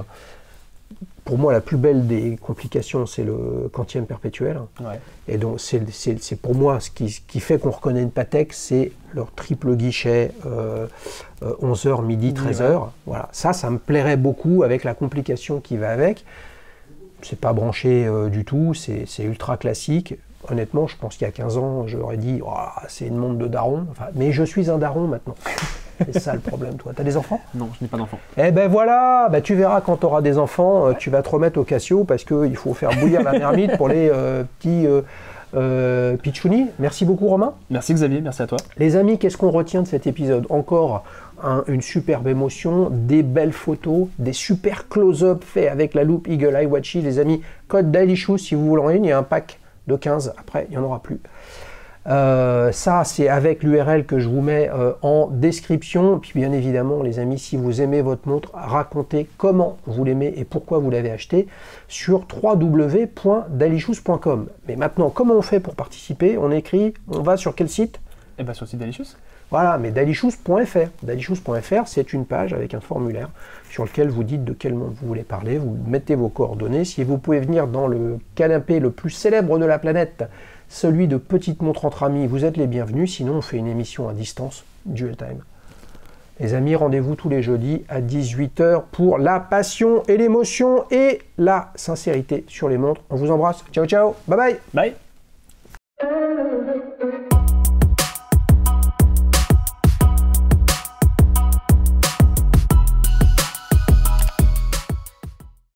[SPEAKER 1] pour moi la plus belle des complications c'est le quantième perpétuel, et donc c'est pour moi ce qui fait qu'on reconnaît une Patek, c'est leur triple guichet 11h, midi, 13h. Voilà, ça me plairait beaucoup avec la complication qui va avec. C'est pas branché du tout, c'est ultra classique. Honnêtement, je pense qu'il y a 15 ans, j'aurais dit c'est une montre de daron. Mais je suis un daron maintenant. C'est ça le problème, toi. T'as des enfants?
[SPEAKER 2] Non, je n'ai pas d'enfants.
[SPEAKER 1] Eh ben voilà, tu verras quand tu auras des enfants, tu vas te remettre au Casio parce qu'il faut faire bouillir la marmite pour les petits pitchounis. Merci beaucoup Romain.
[SPEAKER 2] Merci Xavier, merci à toi.
[SPEAKER 1] Les amis, qu'est-ce qu'on retient de cet épisode? Encore une superbe émotion, des belles photos, des super close-up faits avec la loupe Eagle Eye Watchy. Les amis, code Daily Shoes si vous voulez en ligne, il y a un pack de 15, après il n'y en aura plus. Ça c'est avec l'URL que je vous mets en description. Puis bien évidemment les amis, si vous aimez votre montre, racontez comment vous l'aimez et pourquoi vous l'avez acheté sur www.dailyshoes.com. Mais maintenant, comment on fait pour participer? On va sur quel site?
[SPEAKER 2] Sur le site Daily Shoes.
[SPEAKER 1] Voilà, mais dailyshoes.fr. Dailyshoes.fr, c'est une page avec un formulaire sur lequel vous dites de quel monde vous voulez parler, vous mettez vos coordonnées. Si vous pouvez venir dans le canapé le plus célèbre de la planète, celui de Petite Montre entre amis, vous êtes les bienvenus. Sinon, on fait une émission à distance, Dual Time. Les amis, rendez-vous tous les jeudis à 18h pour la passion et l'émotion et la sincérité sur les montres. On vous embrasse. Ciao, ciao. Bye bye.
[SPEAKER 2] Bye.